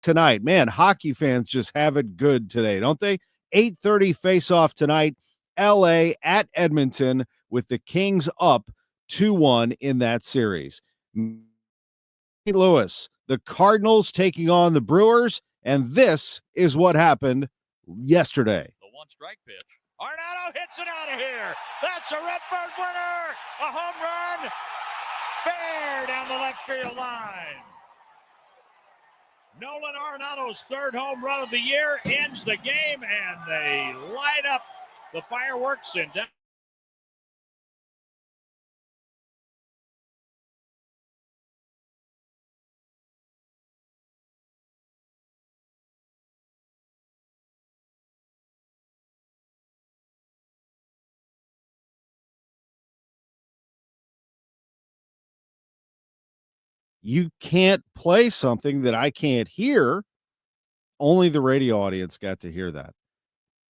tonight. Man, hockey fans just have it good today, don't they? 8:30 face-off tonight. LA at Edmonton with the Kings up 2-1 in that series. St. Louis, the Cardinals taking on the Brewers, and this is what happened yesterday. The one-strike pitch. Arenado hits it out of here. That's a Redbird winner. A home run. Fair down the left field line. Nolan Arenado's third home run of the year ends the game, and they light up the fireworks in down. You can't play something that I can't hear. Only the radio audience got to hear that.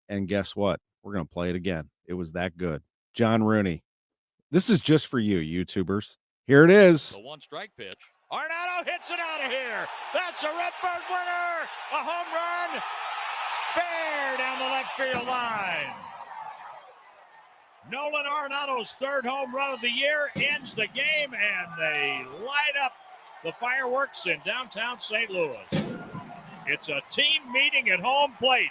And guess what? We're going to play it again. It was that good. John Rooney. This is just for you, YouTubers. Here it is. The one-strike pitch. Arenado hits it out of here. That's a Redbird winner. A home run. Fair down the left field line. Nolan Arenado's third home run of the year ends the game, and they light up the fireworks in downtown St. Louis. It's a team meeting at home plate.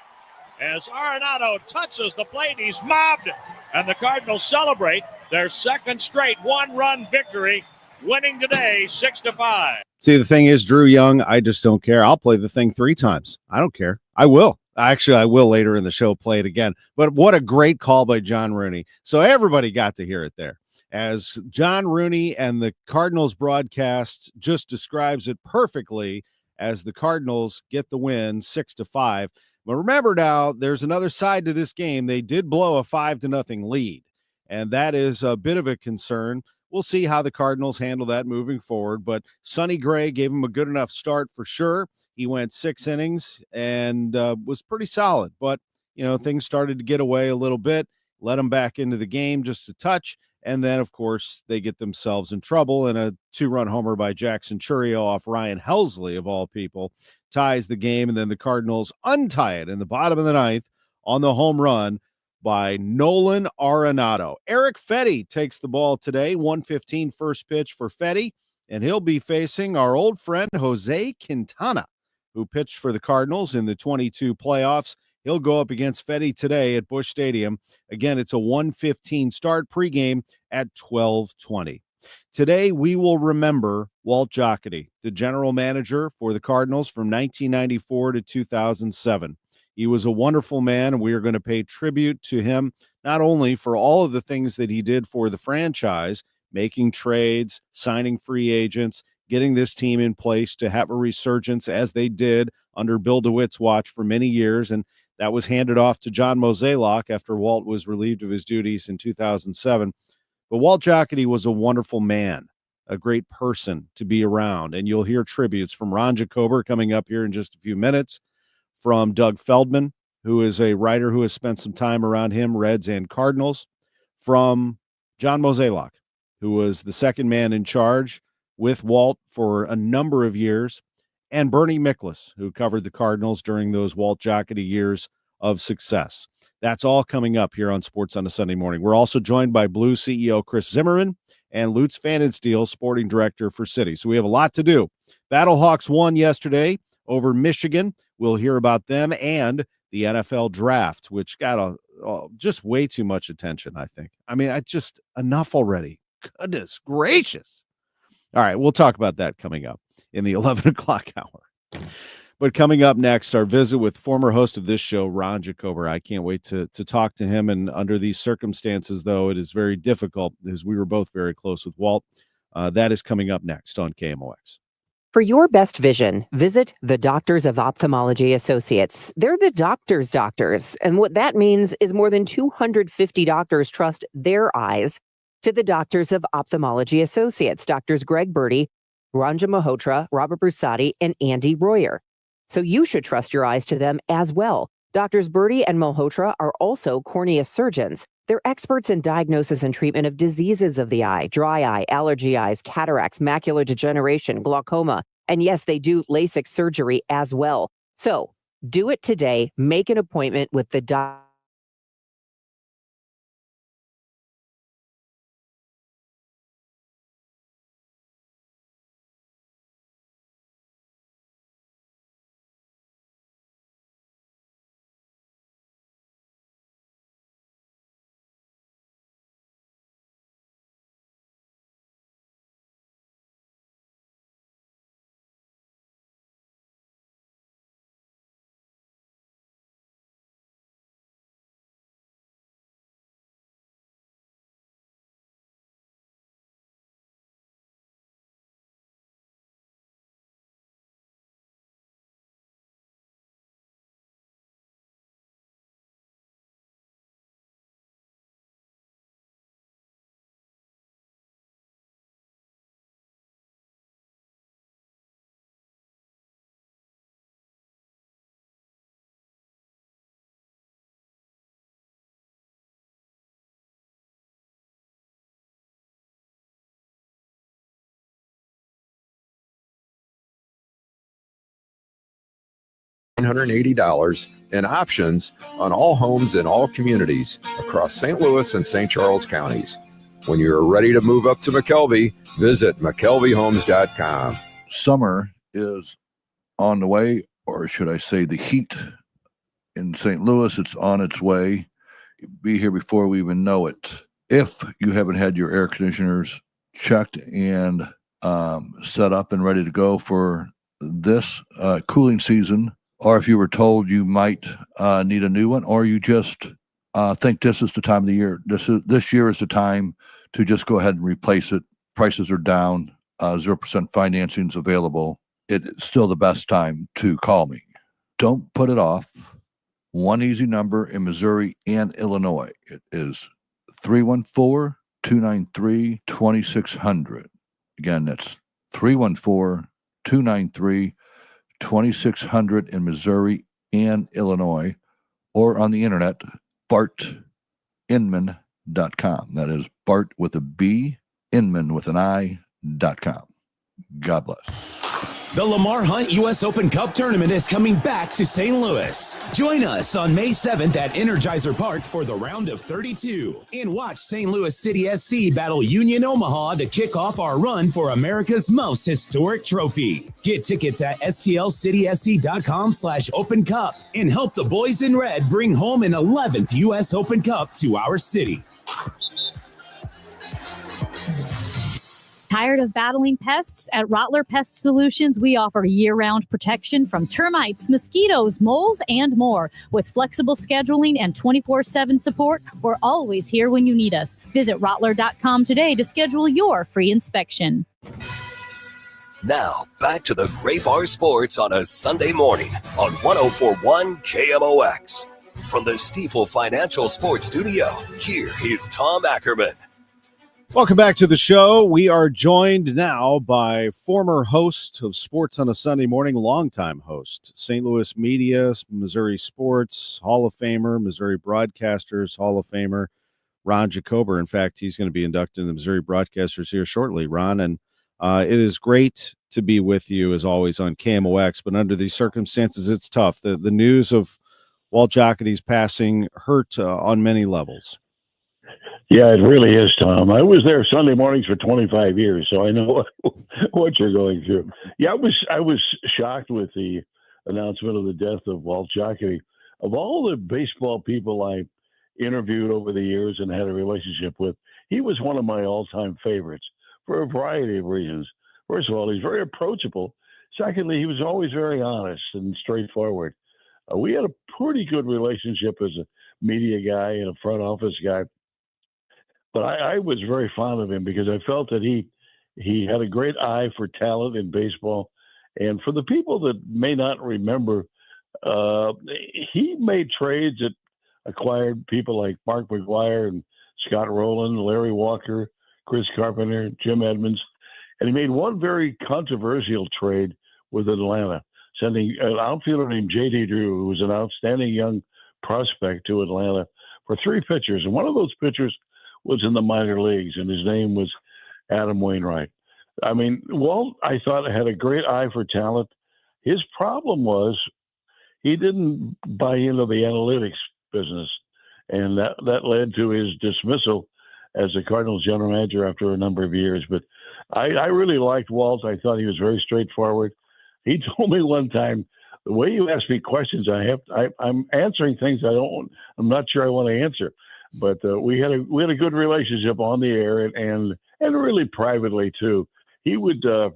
As Arenado touches the plate, he's mobbed, and the Cardinals celebrate their second straight one-run victory, winning today 6-5. See, the thing is, Drew Young, I just don't care. I'll play the thing 3 times. I don't care. I will. Actually, I will later in the show play it again. But what a great call by John Rooney. So everybody got to hear it there. As John Rooney and the Cardinals broadcast just describes it perfectly, as the Cardinals get the win 6-5. But remember now, there's another side to this game. They did blow a 5-0 lead, and that is a bit of a concern. We'll see how the Cardinals handle that moving forward, but Sonny Gray gave him a good enough start for sure. He went 6 innings and was pretty solid, but, you know, things started to get away a little bit, let him back into the game just a touch, and then, of course, they get themselves in trouble, and a 2-run homer by Jackson Chourio off Ryan Helsley, of all people, ties the game, and then the Cardinals untie it in the bottom of the 9th on the home run by Nolan Arenado. Eric Fetty takes the ball today, 1:15 first pitch for Fetty, and he'll be facing our old friend Jose Quintana, who pitched for the Cardinals in the 22 playoffs. He'll go up against Fetty today at Busch Stadium. Again, it's a 1:15 start, pregame at 12:20. Today, we will remember Walt Jocketty, the general manager for the Cardinals from 1994 to 2007. He was a wonderful man, and we are going to pay tribute to him, not only for all of the things that he did for the franchise, making trades, signing free agents, getting this team in place to have a resurgence as they did under Bill DeWitt's watch for many years, and that was handed off to John Mozeliak after Walt was relieved of his duties in 2007. But Walt Jocketty was a wonderful man, a great person to be around, and you'll hear tributes from Ron Jacober coming up here in just a few minutes, from Doug Feldmann, who is a writer who has spent some time around him, Reds and Cardinals, from John Mozeliak, who was the second man in charge with Walt for a number of years, and Bernie Miklasz, who covered the Cardinals during those Walt Jocketty years of success. That's all coming up here on Sports on a Sunday Morning. We're also joined by Blue CEO Chris Zimmerman and Lutz LPfannenstiel, sporting director for City. So we have a lot to do. Battlehawks won yesterday over Michigan. We'll hear about them and the NFL draft, which got just way too much attention, I think. I mean, enough already. Goodness gracious. All right, we'll talk about that coming up in the 11 o'clock hour. But coming up next, our visit with former host of this show, Ron Jacober. I can't wait to talk to him. And under these circumstances, though, it is very difficult, as we were both very close with Walt. That is coming up next on KMOX. For your best vision, visit the Doctors of Ophthalmology Associates. They're the doctors' doctors. And what that means is more than 250 doctors trust their eyes to the Doctors of Ophthalmology Associates, Doctors Greg Birdie, Ranja Malhotra, Robert Brusati, and Andy Royer. So you should trust your eyes to them as well. Doctors Birdie and Malhotra are also cornea surgeons. They're experts in diagnosis and treatment of diseases of the eye, dry eye, allergy eyes, cataracts, macular degeneration, glaucoma, And yes, they do LASIK surgery as well. So do it today. Make an appointment with the doctor. $980 and options on all homes in all communities across St. Louis and St. Charles counties. When you're ready to move up to McKelvey, visit McKelveyhomes.com. Summer is on the way, or should I say the heat in St. Louis, it's on its way. Be here before we even know it. If you haven't had your air conditioners checked and set up and ready to go for this cooling season, or if you were told you might need a new one, or you just think this is the time of the year, this year is the time to just go ahead and replace it. Prices are down, 0% financing is available. It's still the best time to call me. Don't put it off. One easy number in Missouri and Illinois. It is 314-293-2600. Again, that's 314-293-2600 in Missouri and Illinois, or on the internet, bartinman.com. That is Bart with a B, Inman with an I.com. God bless. The Lamar Hunt U.S. Open Cup Tournament is coming back to St. Louis. Join us on May 7th at Energizer Park for the round of 32 and watch St. Louis City SC battle Union Omaha to kick off our run for America's most historic trophy. Get tickets at stlcitysc.com/Open Cup and help the boys in red bring home an 11th U.S. Open Cup to our city. Tired of battling pests? At Rottler Pest Solutions, we offer year-round protection from termites, mosquitoes, moles, and more. With flexible scheduling and 24/7 support, we're always here when you need us. Visit Rottler.com today to schedule your free inspection. Now, back to the Gray Bar Sports on a Sunday morning on 104.1 KMOX. From the Stifel Financial Sports Studio, here is Tom Ackerman. Welcome back to the show. We are joined now by former host of Sports on a Sunday Morning, longtime host, St. Louis Media, Missouri Sports, Hall of Famer, Missouri Broadcasters, Hall of Famer, Ron Jacober. In fact, he's going to be inducted in the Missouri Broadcasters here shortly, Ron. And it is great to be with you, as always, on KMOX. But under these circumstances, it's tough. The news of Walt Jocketty's passing hurt on many levels. Yeah, it really is, Tom. I was there Sunday mornings for 25 years, so I know what you're going through. Yeah, I was shocked with the announcement of the death of Walt Jocketty. Of all the baseball people I interviewed over the years and had a relationship with, he was one of my all-time favorites for a variety of reasons. First of all, he's very approachable. Secondly, he was always very honest and straightforward. We had a pretty good relationship as a media guy and a front office guy. But I was very fond of him because I felt that he had a great eye for talent in baseball. And for the people that may not remember, he made trades that acquired people like Mark McGwire and Scott Rowland, Larry Walker, Chris Carpenter, Jim Edmonds. And he made one very controversial trade with Atlanta, sending an outfielder named J.D. Drew, who was an outstanding young prospect, to Atlanta for 3 pitchers. And one of those pitchers was in the minor leagues, and his name was Adam Wainwright. I mean, Walt, I thought, had a great eye for talent. His problem was he didn't buy into the analytics business, and that led to his dismissal as the Cardinals general manager after a number of years. But I really liked Walt. I thought he was very straightforward. He told me one time, the way you ask me questions, I'm answering things I'm not sure I want to answer. But we had a good relationship on the air and really privately too. He would go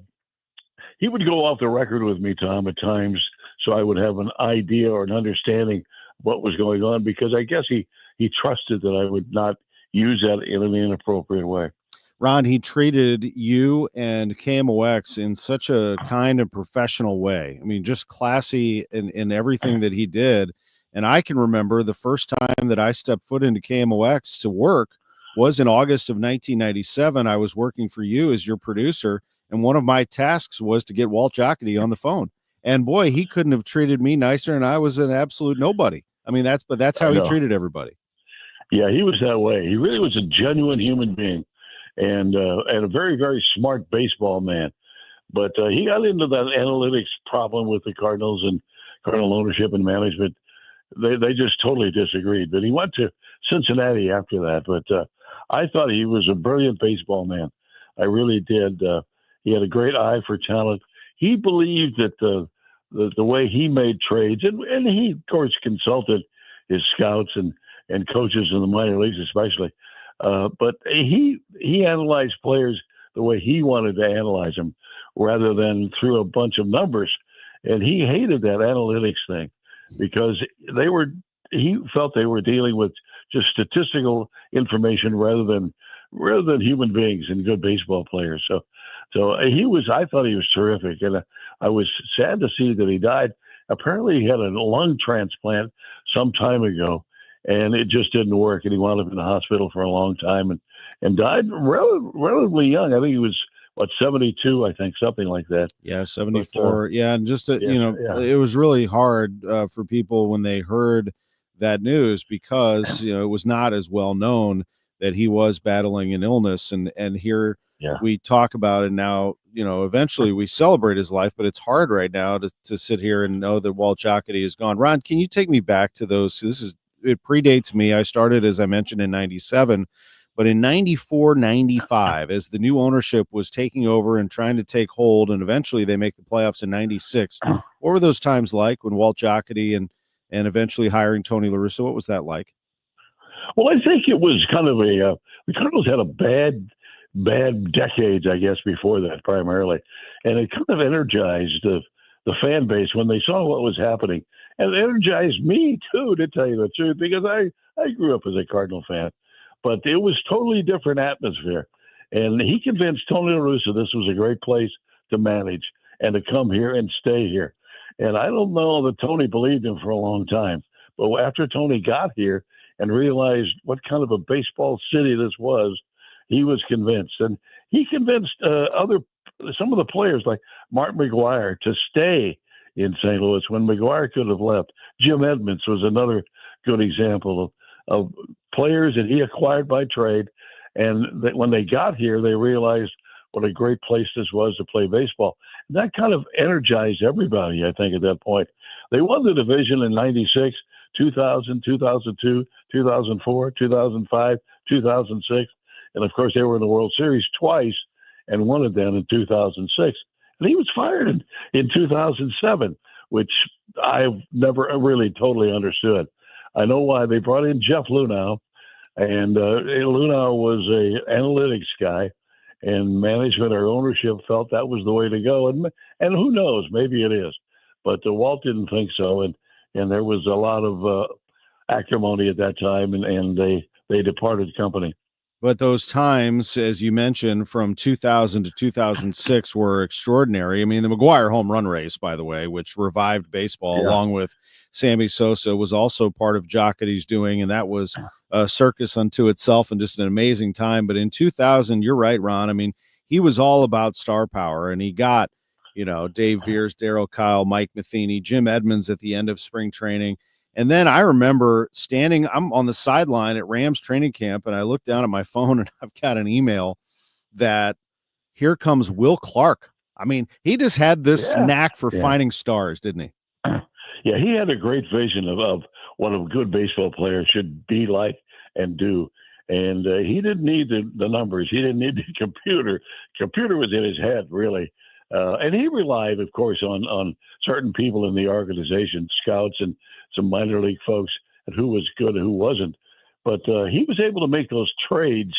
off the record with me, Tom, at times, so I would have an idea or an understanding of what was going on, because I guess he trusted that I would not use that in an inappropriate way. Ron, he treated you and KMOX in such a kind of professional way. I mean, just classy in everything that he did. And I can remember the first time that I stepped foot into KMOX to work was in August of 1997. I was working for you as your producer, and one of my tasks was to get Walt Jocketty on the phone. And boy, he couldn't have treated me nicer, and I was an absolute nobody. I mean, that's how he treated everybody. Yeah, he was that way. He really was a genuine human being, and a very, very smart baseball man. But he got into that analytics problem with the Cardinals and Cardinal ownership and management. They just totally disagreed. But he went to Cincinnati after that. But I thought he was a brilliant baseball man. I really did. He had a great eye for talent. He believed that the way he made trades, and he, of course, consulted his scouts and coaches in the minor leagues especially. But he analyzed players the way he wanted to analyze them rather than through a bunch of numbers. And he hated that analytics thing because he felt they were dealing with just statistical information rather than human beings and good baseball players. So I thought he was terrific. And I was sad to see that he died. Apparently he had a lung transplant some time ago, and it just didn't work. And he wound up in the hospital for a long time and died relatively young. I think he was, 72, I think, something like that. Yeah, 74. But, and just, it was really hard for people when they heard that news because, it was not as well known that he was battling an illness. And here we talk about it now, eventually we celebrate his life, but it's hard right now to sit here and know that Walt Jocketty is gone. Ron, can you take me back to those? It predates me. I started, as I mentioned, in 97, but in 94, 95, as the new ownership was taking over and trying to take hold, and eventually they make the playoffs in 96. What were those times like when Walt Jocketty and eventually hiring Tony La Russa? What was that like? Well, I think it was kind of the Cardinals had a bad decades, I guess, before that primarily. And it kind of energized the fan base when they saw what was happening. And it energized me, too, to tell you the truth, because I grew up as a Cardinal fan. But it was totally different atmosphere. And he convinced Tony La Russa this was a great place to manage and to come here and stay here. And I don't know that Tony believed him for a long time. But after Tony got here and realized what kind of a baseball city this was, he was convinced. And he convinced some of the players like Mark McGwire to stay in St. Louis when McGwire could have left. Jim Edmonds was another good example of players that he acquired by trade. And that when they got here, they realized what a great place this was to play baseball. And that kind of energized everybody, I think, at that point. They won the division in 96, 2000, 2002, 2004, 2005, 2006. And, of course, they were in the World Series twice and won it then in 2006. And he was fired in 2007, which I've never really totally understood. I know why. They brought in Jeff Lunau, and Lunau was an analytics guy, and management or ownership felt that was the way to go. And who knows, maybe it is. But Walt didn't think so, and there was a lot of acrimony at that time, and they departed company. But those times, as you mentioned, from 2000 to 2006 were extraordinary. I mean, the McGwire home run race, by the way, which revived baseball along with Sammy Sosa, was also part of Jocketty's doing, and that was a circus unto itself and just an amazing time. But in 2000, you're right, Ron. I mean, he was all about star power, and he got, Dave Veers, Darryl Kyle, Mike Matheny, Jim Edmonds at the end of spring training. And then I remember I'm on the sideline at Rams training camp, and I look down at my phone and I've got an email that here comes Will Clark. I mean, he just had this Yeah. knack for Yeah. finding stars, didn't he? Yeah, he had a great vision of what a good baseball player should be like and do. And he didn't need the numbers. He didn't need the computer. Computer was in his head, really. And he relied, of course, on certain people in the organization, scouts and some minor league folks, and who was good and who wasn't. But he was able to make those trades,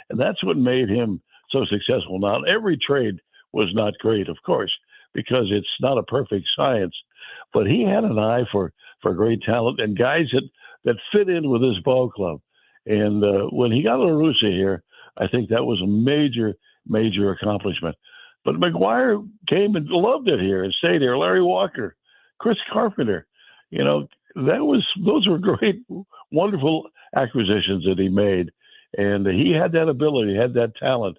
and that's what made him so successful. Now, every trade was not great, of course, because it's not a perfect science. But he had an eye for great talent and guys that fit in with his ball club. And when he got La Russa here, I think that was a major, major accomplishment. But McGuire came and loved it here and stayed here. Larry Walker, Chris Carpenter, those were great, wonderful acquisitions that he made. And he had that ability, had that talent.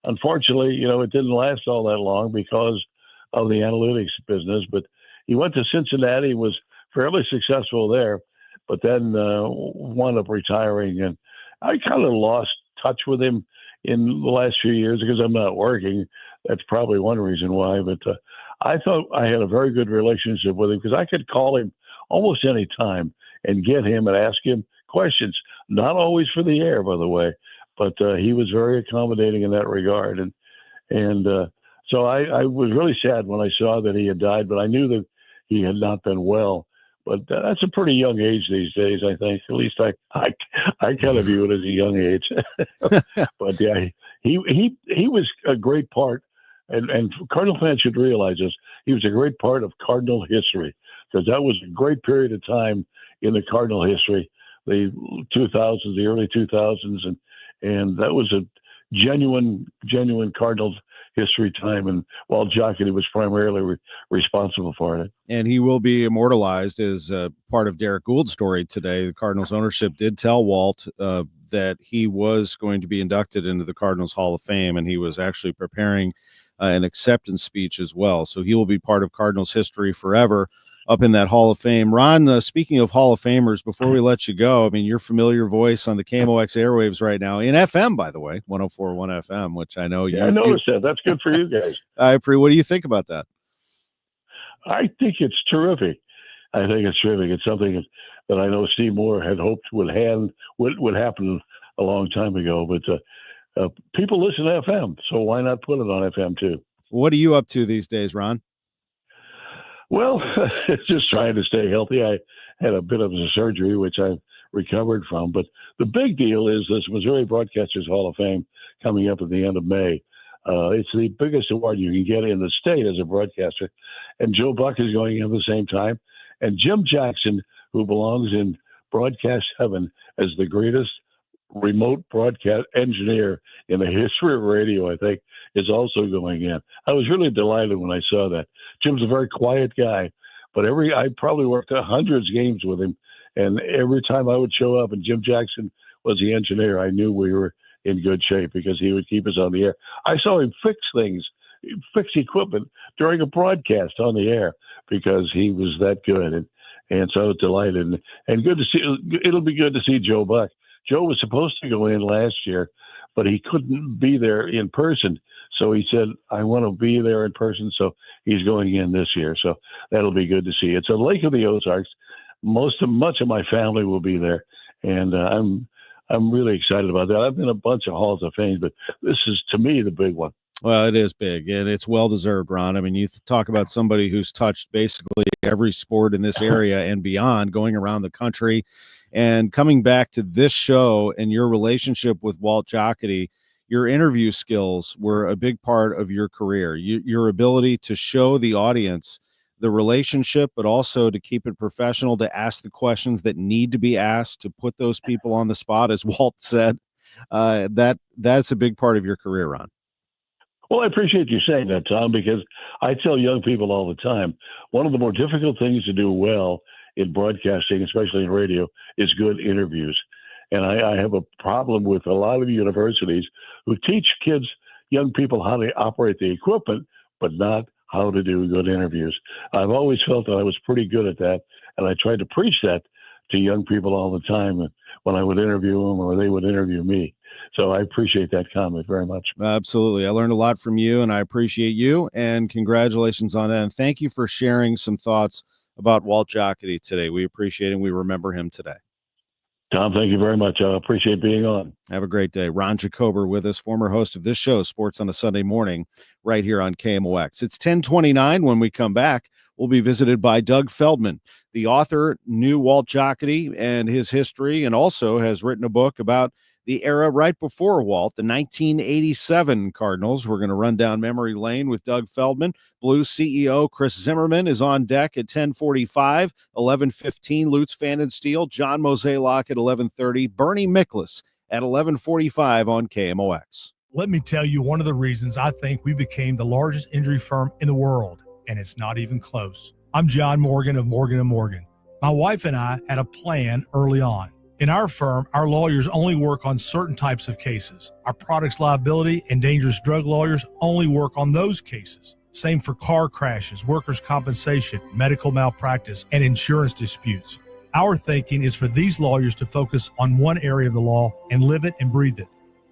Unfortunately, it didn't last all that long because of the analytics business. But he went to Cincinnati, was fairly successful there, but then wound up retiring. And I kind of lost touch with him in the last few years because I'm not working. That's probably one reason why. But I thought I had a very good relationship with him because I could call him almost any time and get him and ask him questions, not always for the air, by the way, but he was very accommodating in that regard. And so I was really sad when I saw that he had died, but I knew that he had not been well. But that's a pretty young age these days, I think. At least I kind of view it as a young age. But yeah, he was a great part, and Cardinal fans should realize this. He was a great part of Cardinal history because that was a great period of time in the Cardinal history, the 2000s, the early 2000s, and that was a genuine Cardinals history time, and Walt Jocketty was primarily responsible for it. And he will be immortalized as part of Derek Gould's story today. The Cardinals ownership did tell Walt that he was going to be inducted into the Cardinals Hall of Fame, and he was actually preparing an acceptance speech as well. So he will be part of Cardinals history forever up in that Hall of Fame. Ron, speaking of Hall of Famers, before we let you go, I mean, your familiar voice on the KMOX airwaves right now, in FM, by the way, 104.1 FM, which I know I noticed that. That's good for you guys. What do you think about that? I think it's terrific. It's something that I know Steve Moore had hoped would happen a long time ago, but people listen to FM, so why not put it on FM too? What are you up to these days, Ron? Well, just trying to stay healthy. I had a bit of a surgery, which I've recovered from. But the big deal is this Missouri Broadcasters Hall of Fame coming up at the end of May. It's the biggest award you can get in the state as a broadcaster. And Joe Buck is going in at the same time. And Jim Jackson, who belongs in broadcast heaven as the greatest remote broadcast engineer in the history of radio, I think, is also going in. I was really delighted when I saw that. Jim's a very quiet guy, but I probably worked hundreds of games with him, and every time I would show up and Jim Jackson was the engineer, I knew we were in good shape because he would keep us on the air. I saw him fix equipment during a broadcast on the air because he was that good, and so I was delighted. And good to see. It'll be good to see Joe Buck. Joe was supposed to go in last year, but he couldn't be there in person. So he said, I want to be there in person. So he's going in this year. So that'll be good to see. It's a Lake of the Ozarks. Much of my family will be there. And I'm really excited about that. I've been a bunch of Halls of Fame, but this is, to me, the big one. Well, it is big, and it's well-deserved, Ron. I mean, you talk about somebody who's touched basically every sport in this area and beyond, going around the country, and coming back to this show and your relationship with Walt Jocketty. Your interview skills were a big part of your career. Your ability to show the audience the relationship, but also to keep it professional, to ask the questions that need to be asked, to put those people on the spot, as Walt said. That's a big part of your career, Ron. Well, I appreciate you saying that, Tom, because I tell young people all the time, one of the more difficult things to do well in broadcasting, especially in radio, is good interviews. And I have a problem with a lot of universities who teach kids, young people, how to operate the equipment, but not how to do good interviews. I've always felt that I was pretty good at that, and I tried to preach that to young people all the time when I would interview them or they would interview me. So I appreciate that comment very much. Absolutely. I learned a lot from you, and I appreciate you, and congratulations on that. And thank you for sharing some thoughts about Walt Jocketty today. We appreciate it, and we remember him today. Tom, thank you very much. I appreciate being on. Have a great day. Ron Jacober with us, former host of this show, Sports on a Sunday Morning, right here on KMOX. It's 10:29. When we come back, we'll be visited by Doug Feldmann. The author knew Walt Jocketty and his history, and also has written a book about the era right before Walt, the 1987 Cardinals. We're going to run down memory lane with Doug Feldmann. Blues CEO Chris Zimmerman is on deck at 10:45, 11:15. Lutz LPfannenstiel, John Mozeliak at 11:30, Bernie Miklasz at 11:45 on KMOX. Let me tell you one of the reasons I think we became the largest injury firm in the world, and it's not even close. I'm John Morgan of Morgan & Morgan. My wife and I had a plan early on. In our firm, our lawyers only work on certain types of cases. Our products liability and dangerous drug lawyers only work on those cases. Same for car crashes, workers' compensation, medical malpractice, and insurance disputes. Our thinking is for these lawyers to focus on one area of the law and live it and breathe it.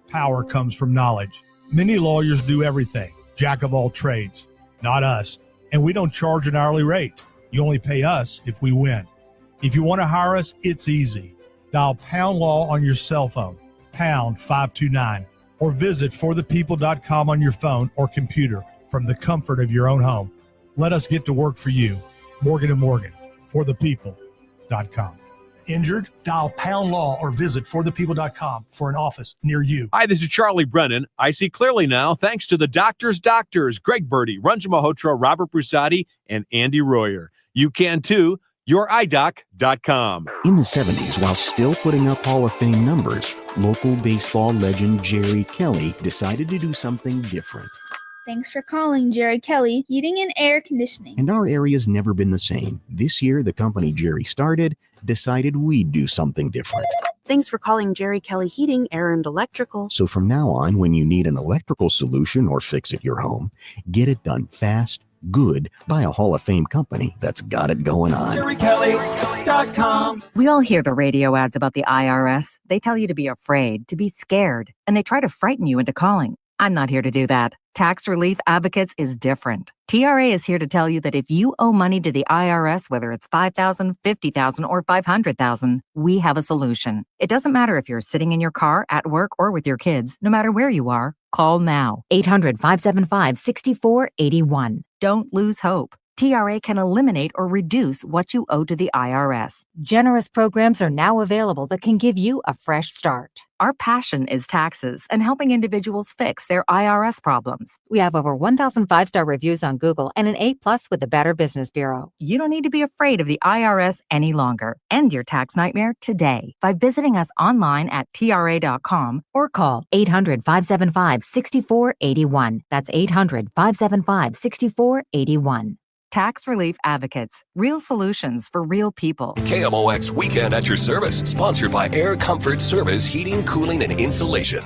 Power comes from knowledge. Many lawyers do everything, jack of all trades. Not us. And we don't charge an hourly rate. You only pay us if we win. If you want to hire us, it's easy. Dial Pound Law on your cell phone, pound 529, or visit forthepeople.com on your phone or computer from the comfort of your own home. Let us get to work for you. Morgan & Morgan, forthepeople.com. Injured? Dial Pound Law or visit forthepeople.com for an office near you. Hi, this is Charlie Brennan. I see clearly now thanks to the doctors, Greg Birdie, Ranjan Malhotra, Robert Brusati, and Andy Royer. You can too. YourEyeDoc.com. In the 70s, while still putting up Hall of Fame numbers, local baseball legend Jerry Kelly decided to do something different. Thanks for calling Jerry Kelly Heating and Air Conditioning. And our area's never been the same. This year, the company Jerry started decided we'd do something different. Thanks for calling Jerry Kelly Heating, Air, and Electrical. So from now on, when you need an electrical solution or fix at your home, get it done fast, good, by a Hall of Fame company that's got it going on. JerryKelly.com. We all hear the radio ads about the IRS. They tell you to be afraid, to be scared, and they try to frighten you into calling. I'm not here to do that. Tax Relief Advocates is different. TRA is here to tell you that if you owe money to the IRS, whether it's $5,000, $50,000, or $500,000, we have a solution. It doesn't matter if you're sitting in your car, at work, or with your kids. No matter where you are, call now. 800-575-6481. Don't lose hope. TRA can eliminate or reduce what you owe to the IRS. Generous programs are now available that can give you a fresh start. Our passion is taxes and helping individuals fix their IRS problems. We have over 1,000 5-star reviews on Google and an A+ with the Better Business Bureau. You don't need to be afraid of the IRS any longer. End your tax nightmare today by visiting us online at TRA.com or call 800-575-6481. That's 800-575-6481. Tax Relief Advocates. Real solutions for real people. KMOX Weekend at your service. Sponsored by Air Comfort Service Heating, Cooling, and Insulation.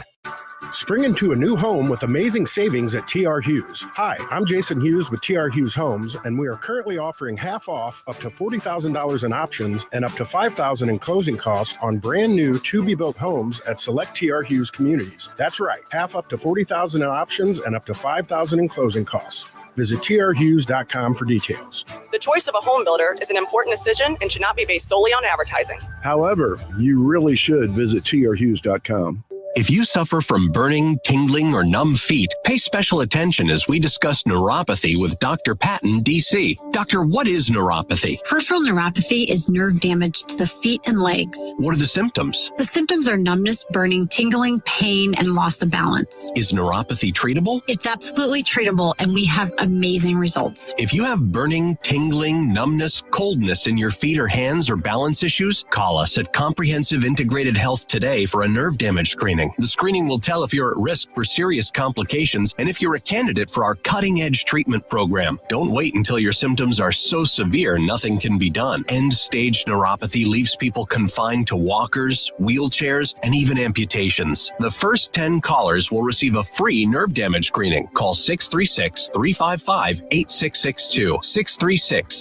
Spring into a new home with amazing savings at TR Hughes. Hi, I'm Jason Hughes with TR Hughes Homes, and we are currently offering half off up to $40,000 in options and up to $5,000 in closing costs on brand new to-be-built homes at select TR Hughes communities. That's right, half up to $40,000 in options and up to $5,000 in closing costs. Visit trhughes.com for details. The choice of a home builder is an important decision and should not be based solely on advertising. However, you really should visit trhughes.com. If you suffer from burning, tingling, or numb feet, pay special attention as we discuss neuropathy with Dr. Patton, D.C. Doctor, what is neuropathy? Peripheral neuropathy is nerve damage to the feet and legs. What are the symptoms? The symptoms are numbness, burning, tingling, pain, and loss of balance. Is neuropathy treatable? It's absolutely treatable, and we have amazing results. If you have burning, tingling, numbness, coldness in your feet or hands or balance issues, call us at Comprehensive Integrated Health today for a nerve damage screening. The screening will tell if you're at risk for serious complications and if you're a candidate for our cutting-edge treatment program. Don't wait until your symptoms are so severe nothing can be done. End-stage neuropathy leaves people confined to walkers, wheelchairs, and even amputations. The first 10 callers will receive a free nerve damage screening. Call 636-355-8662.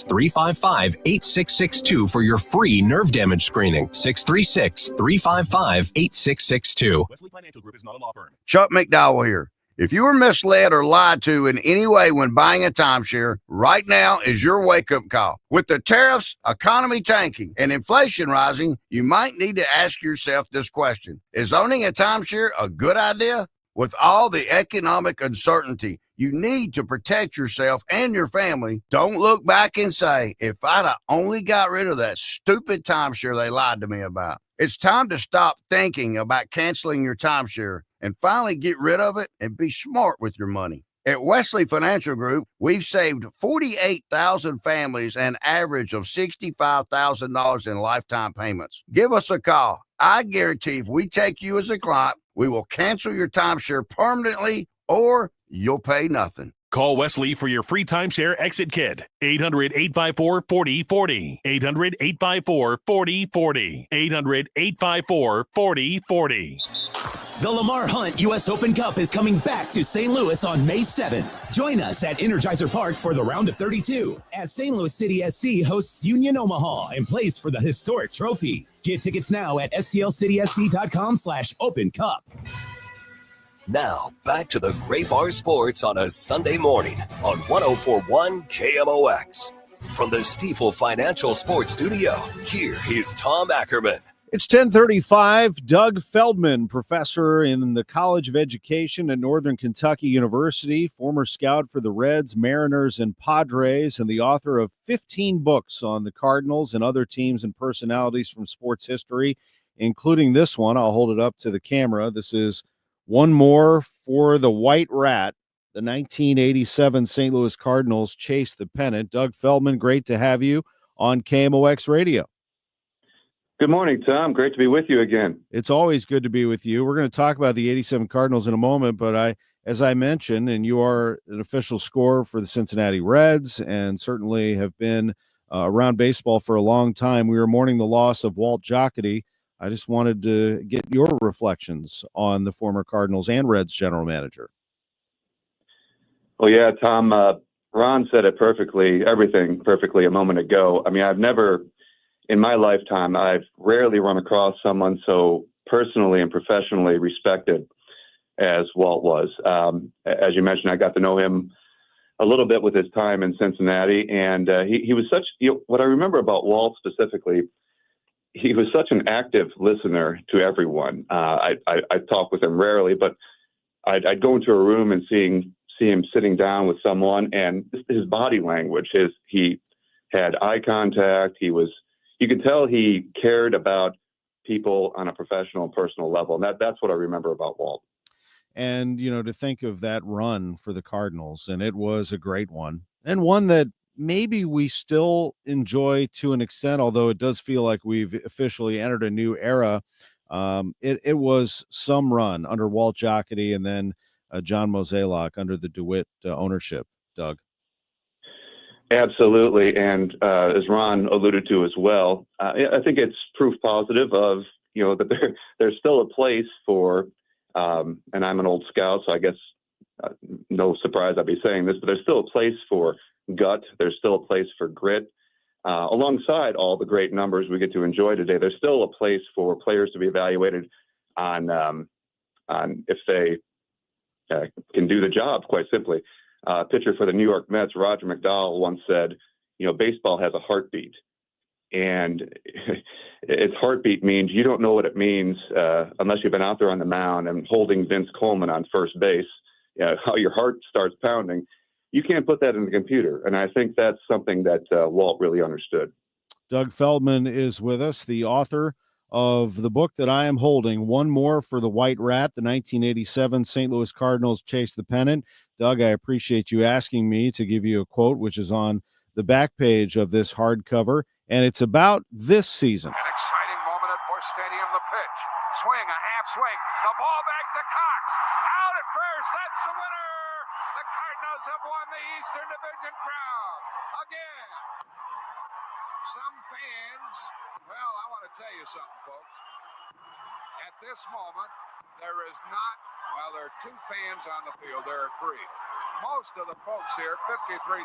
636-355-8662 for your free nerve damage screening. 636-355-8662. Wesley Financial Group is not a law firm. Chuck McDowell here. If you were misled or lied to in any way when buying a timeshare, right now is your wake-up call. With the tariffs, economy tanking, and inflation rising, you might need to ask yourself this question. Is owning a timeshare a good idea? With all the economic uncertainty, you need to protect yourself and your family. Don't look back and say, if I'd have only got rid of that stupid timeshare they lied to me about. It's time to stop thinking about canceling your timeshare and finally get rid of it and be smart with your money. At Wesley Financial Group, we've saved 48,000 families an average of $65,000 in lifetime payments. Give us a call. I guarantee if we take you as a client, we will cancel your timeshare permanently or you'll pay nothing. Call Wesley for your free timeshare exit kit. 800-854-4040. 800-854-4040. 800-854-4040. The Lamar Hunt U.S. Open Cup is coming back to St. Louis on May 7th. Join us at Energizer Park for the round of 32 as St. Louis City SC hosts Union Omaha and plays for the historic trophy. Get tickets now at stlcitysc.com/Open Cup. Now, back to the Gray Bar Sports on a Sunday morning on 104.1 KMOX. From the Stifel Financial Sports Studio, here is Tom Ackerman. It's 10:35. Doug Feldmann, professor in the College of Education at Northern Kentucky University, former scout for the Reds, Mariners, and Padres, and the author of 15 books on the Cardinals and other teams and personalities from sports history, including this one. I'll hold it up to the camera. This is One More for the White Rat. The 1987 St. Louis Cardinals chased the pennant. Doug Feldmann, great to have you on KMOX Radio. Good morning, Tom. Great to be with you again. It's always good to be with you. We're going to talk about the 87 Cardinals in a moment, but as I mentioned, and you are an official scorer for the Cincinnati Reds and certainly have been around baseball for a long time. We were mourning the loss of Walt Jocketty. I just wanted to get your reflections on the former Cardinals and Reds general manager. Well, yeah, Tom, Ron said it perfectly, everything perfectly a moment ago. I mean, in my lifetime, I've rarely run across someone so personally and professionally respected as Walt was. As you mentioned, I got to know him a little bit with his time in Cincinnati, and he was such, what I remember about Walt specifically, he was such an active listener to everyone. I talk with him rarely, but I'd go into a room and see him sitting down with someone, and his body language, he had eye contact. You could tell he cared about people on a professional and personal level, and that's what I remember about Walt. And to think of that run for the Cardinals, and it was a great one, and one that maybe we still enjoy to an extent, although it does feel like we've officially entered a new era. It was some run under Walt Jocketty and then John Mozeliak under the DeWitt ownership, Doug. Absolutely. And as Ron alluded to as well, I think it's proof positive of, that there's still a place for, and I'm an old scout, so I guess no surprise I'd be saying this, but there's still a place for gut. There's still a place for grit. Alongside all the great numbers we get to enjoy today, there's still a place for players to be evaluated on if they can do the job, quite simply. Pitcher for the New York Mets, Roger McDowell, once said, baseball has a heartbeat. And its heartbeat means you don't know what it means unless you've been out there on the mound and holding Vince Coleman on first base, how your heart starts pounding. You can't put that in the computer. And I think that's something that Walt really understood. Doug Feldmann is with us, the author of the book that I am holding, One More for the White Rat, the 1987 St. Louis Cardinals chase the pennant. Doug, I appreciate you asking me to give you a quote, which is on the back page of this hardcover, and it's about this season. An exciting moment at Busch Stadium, the pitch. Swing, a half swing. The ball back to Cox. Out at first. That's the winner. The Cardinals have won the Eastern Division Crown again. Some fans, well, I want to tell you something, folks. At this moment, there are two fans on the field. There are three. Most of the folks here, 53,000,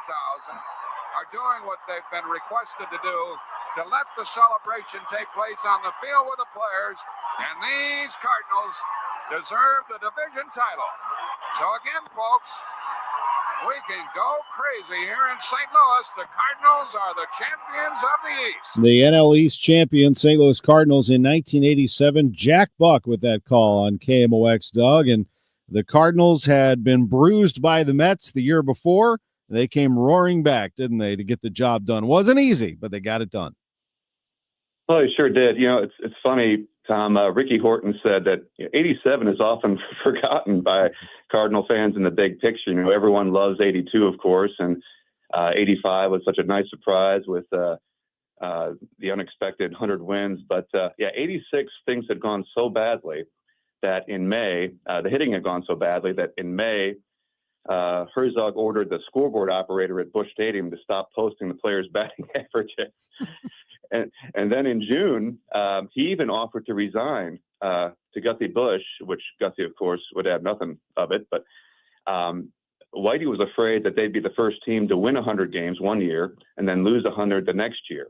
are doing what they've been requested to do, to let the celebration take place on the field with the players. And these Cardinals deserve the division title. So again, folks, we can go crazy here in St. Louis. The Cardinals are the champions of the East. The NL East champion St. Louis Cardinals in 1987. Jack Buck with that call on KMOX, Doug. And the Cardinals had been bruised by the Mets the year before. They came roaring back, didn't they, to get the job done. Wasn't easy, but they got it done. Well, he sure did. You know, it's funny, Tom. Ricky Horton said that 87 is often forgotten by Cardinal fans in the big picture. You know, everyone loves 82, of course, and 85 was such a nice surprise with the unexpected 100 wins. But, 86, things had gone so badly that in May, the hitting had gone so badly that in May, Herzog ordered the scoreboard operator at Busch Stadium to stop posting the players' batting averages. And then in June, he even offered to resign to Gussie Busch, which Gussie, of course, would have nothing of it. But Whitey was afraid that they'd be the first team to win 100 games one year and then lose 100 the next year.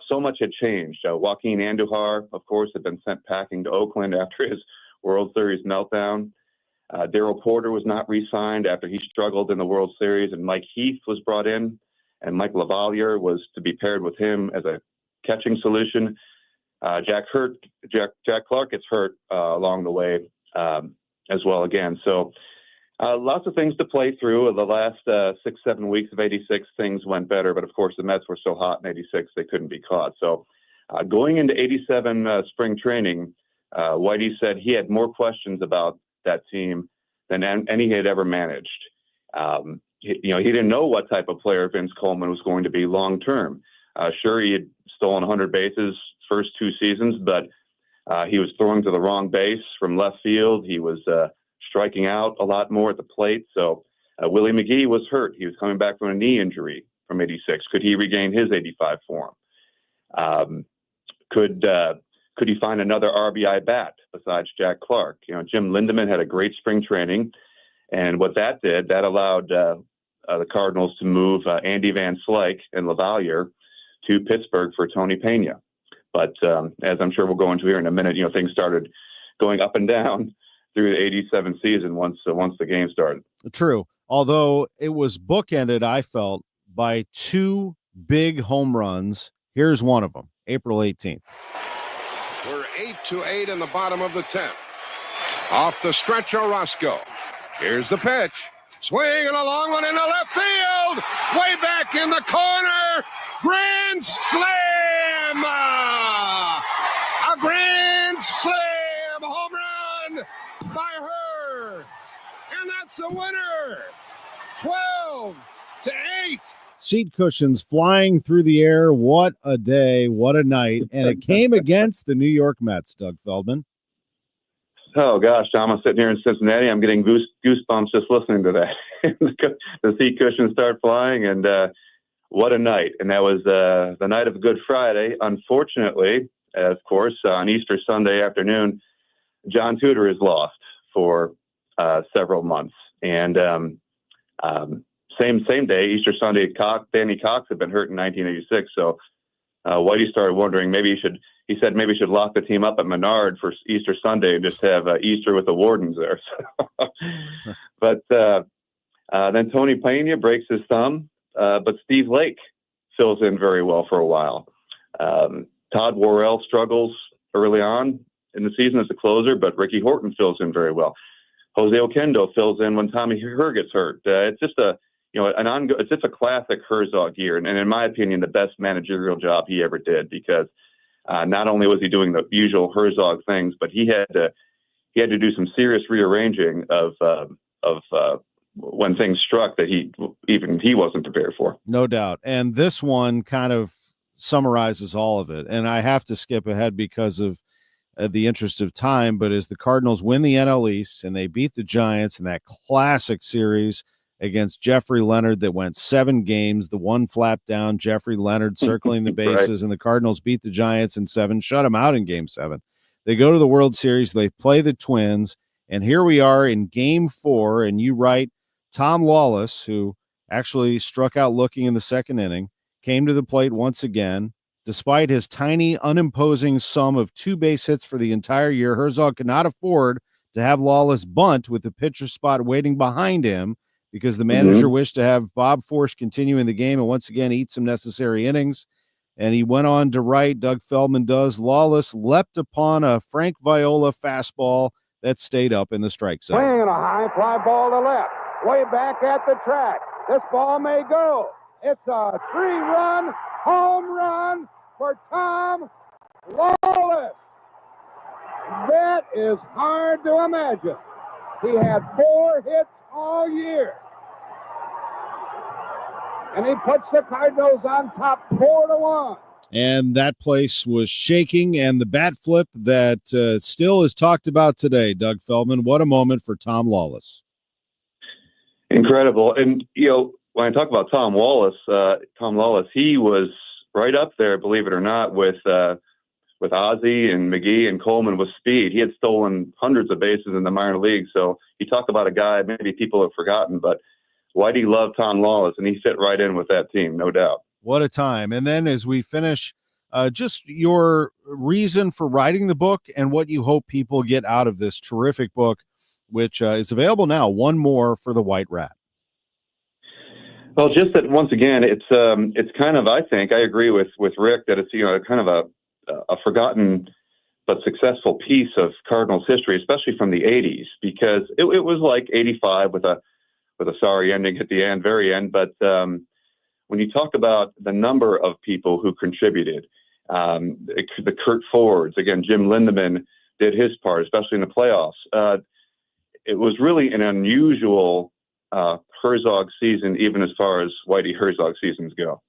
So much had changed. Joaquin Andujar, of course, had been sent packing to Oakland after his World Series meltdown. Darrell Porter was not re-signed after he struggled in the World Series, and Mike Heath was brought in, and Mike LaValliere was to be paired with him as a catching solution. Jack Clark gets hurt along the way as well again. So lots of things to play through. In the last 6-7 weeks of 86, things went better, but of course the Mets were so hot in 86 they couldn't be caught. So going into 87 spring training, Whitey said he had more questions about that team than any he had ever managed. He didn't know what type of player Vince Coleman was going to be long term. Sure, he had stolen 100 bases first 2 seasons, but he was throwing to the wrong base from left field. He was striking out a lot more at the plate. So Willie McGee was hurt. He was coming back from a knee injury from 86. Could he regain his 85 form? Could he find another RBI bat besides Jack Clark? You know, Jim Lindemann had a great spring training, and what that did, that allowed the Cardinals to move Andy Van Slyke and LaValliere to Pittsburgh for Tony Pena. But as I'm sure we'll go into here in a minute, things started going up and down through the 87 season once the game started. True. Although it was bookended, I felt, by 2 big home runs. Here's one of them, April 18th. We're 8-8 in the bottom of the 10th. Off the stretch, Orozco. Here's the pitch. Swinging a long one into left field. Way back in the corner. Grand slam! A grand slam home run by her. And that's a winner. 12-8. Seat cushions flying through the air. What a day, what a night. And it came against the New York Mets, Doug Feldman. Oh, gosh, Tom, I'm sitting here in Cincinnati. I'm getting goosebumps just listening to that. The seat cushions start flying, and what a night. And that was the night of Good Friday. Unfortunately, of course, on Easter Sunday afternoon, John Tudor is lost for several months. And same day, Easter Sunday, Danny Cox had been hurt in 1986. So Whitey started wondering he said maybe he should lock the team up at Menard for Easter Sunday and just have Easter with the Wardens there. But then Tony Pena breaks his thumb, but Steve Lake fills in very well for a while. Todd Worrell struggles early on in the season as a closer, but Ricky Horton fills in very well. Jose Oquendo fills in when Tommy Herr gets hurt. It's just it's just a classic Herzog year, and in my opinion, the best managerial job he ever did, because not only was he doing the usual Herzog things, but he had to do some serious rearranging of when things struck that he wasn't prepared for. No doubt. And this one kind of summarizes all of it. And I have to skip ahead because of the interest of time, but as the Cardinals win the NL East and they beat the Giants in that classic series against Jeffrey Leonard that went 7 games, the one flap down, Jeffrey Leonard circling the bases, right. And the Cardinals beat the Giants in 7, shut them out in Game 7. They go to the World Series, they play the Twins, and here we are in Game 4, and you write Tom Lawless, who actually struck out looking in the second inning, came to the plate once again. Despite his tiny, unimposing sum of 2 base hits for the entire year, Herzog could not afford to have Lawless bunt with the pitcher spot waiting behind him because the manager wished to have Bob Forsch continue in the game and once again eat some necessary innings. And he went on to write, Doug Feldmann does, Lawless leapt upon a Frank Viola fastball that stayed up in the strike zone. Swinging a high fly ball to left, way back at the track. This ball may go. It's a 3-run home run for Tom Lawless. That is hard to imagine. He had 4 hits all year. And he puts the Cardinals on top 4-1. And that place was shaking, and the bat flip that still is talked about today, Doug Feldmann. What a moment for Tom Lawless. Incredible. And, when I talk about Tom Lawless, he was right up there, believe it or not, with Ozzie and McGee and Coleman with speed. He had stolen hundreds of bases in the minor leagues. So you talk about a guy maybe people have forgotten, but Whitey loved Tom Lawless, and he fit right in with that team, no doubt. What a time. And then as we finish, just your reason for writing the book and what you hope people get out of this terrific book, which is available now, One More for the White Rat. Well, just that once again, it's kind of, I think, I agree with Rick that it's, kind of a forgotten but successful piece of Cardinals history, especially from the 80s, because it was like 85 with a sorry ending at the very end. But when you talk about the number of people who contributed, the Kurt Fords, again, Jim Lindemann did his part, especially in the playoffs. It was really an unusual Herzog season, even as far as Whitey Herzog seasons go.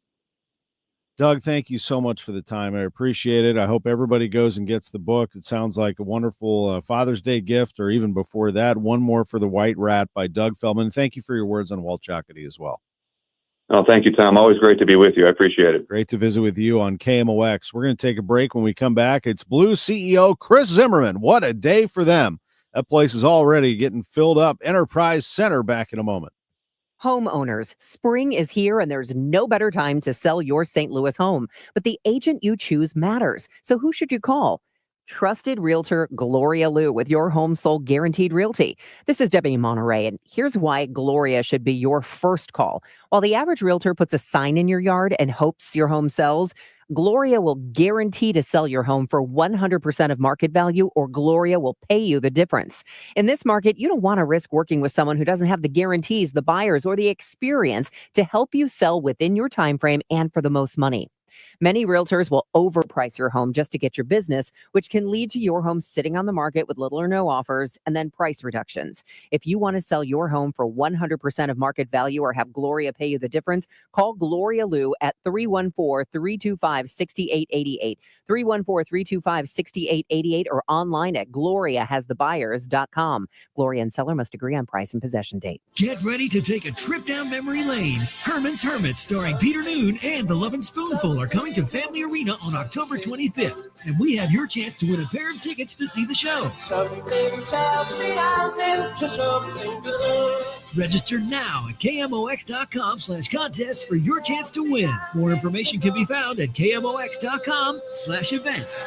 Doug, thank you so much for the time. I appreciate it. I hope everybody goes and gets the book. It sounds like a wonderful Father's Day gift, or even before that, One More for the White Rat by Doug Feldmann. Thank you for your words on Walt Jocketty as well. Oh, thank you, Tom. Always great to be with you. I appreciate it. Great to visit with you on KMOX. We're going to take a break. When we come back, it's Blues CEO Chris Zimmerman. What a day for them. That place is already getting filled up. Enterprise Center back in a moment. Homeowners, spring is here and there's no better time to sell your St. Louis home. But the agent you choose matters. So who should you call? Trusted Realtor Gloria Liu with your home sold guaranteed realty. This is Debbie Monterey, and here's why Gloria should be your first call. While the average realtor puts a sign in your yard and hopes your home sells, Gloria will guarantee to sell your home for 100% of market value, or Gloria will pay you the difference. In this market, you don't want to risk working with someone who doesn't have the guarantees, the buyers, or the experience to help you sell within your time frame and for the most money. Many realtors will overprice your home just to get your business, which can lead to your home sitting on the market with little or no offers and then price reductions. If you want to sell your home for 100% of market value or have Gloria pay you the difference, call Gloria Liu at 314-325-6888, 314-325-6888, or online at gloriahasthebuyers.com. Gloria and seller must agree on price and possession date. Get ready to take a trip down memory lane. Herman's Hermits, starring Peter Noon and The Lovin' Spoonful, are coming to Family Arena on October 25th, and we have your chance to win a pair of tickets to see the show. Something tells me I'm into something good. Register now at KMOX.com/contests for your chance to win. More information can be found at KMOX.com/events.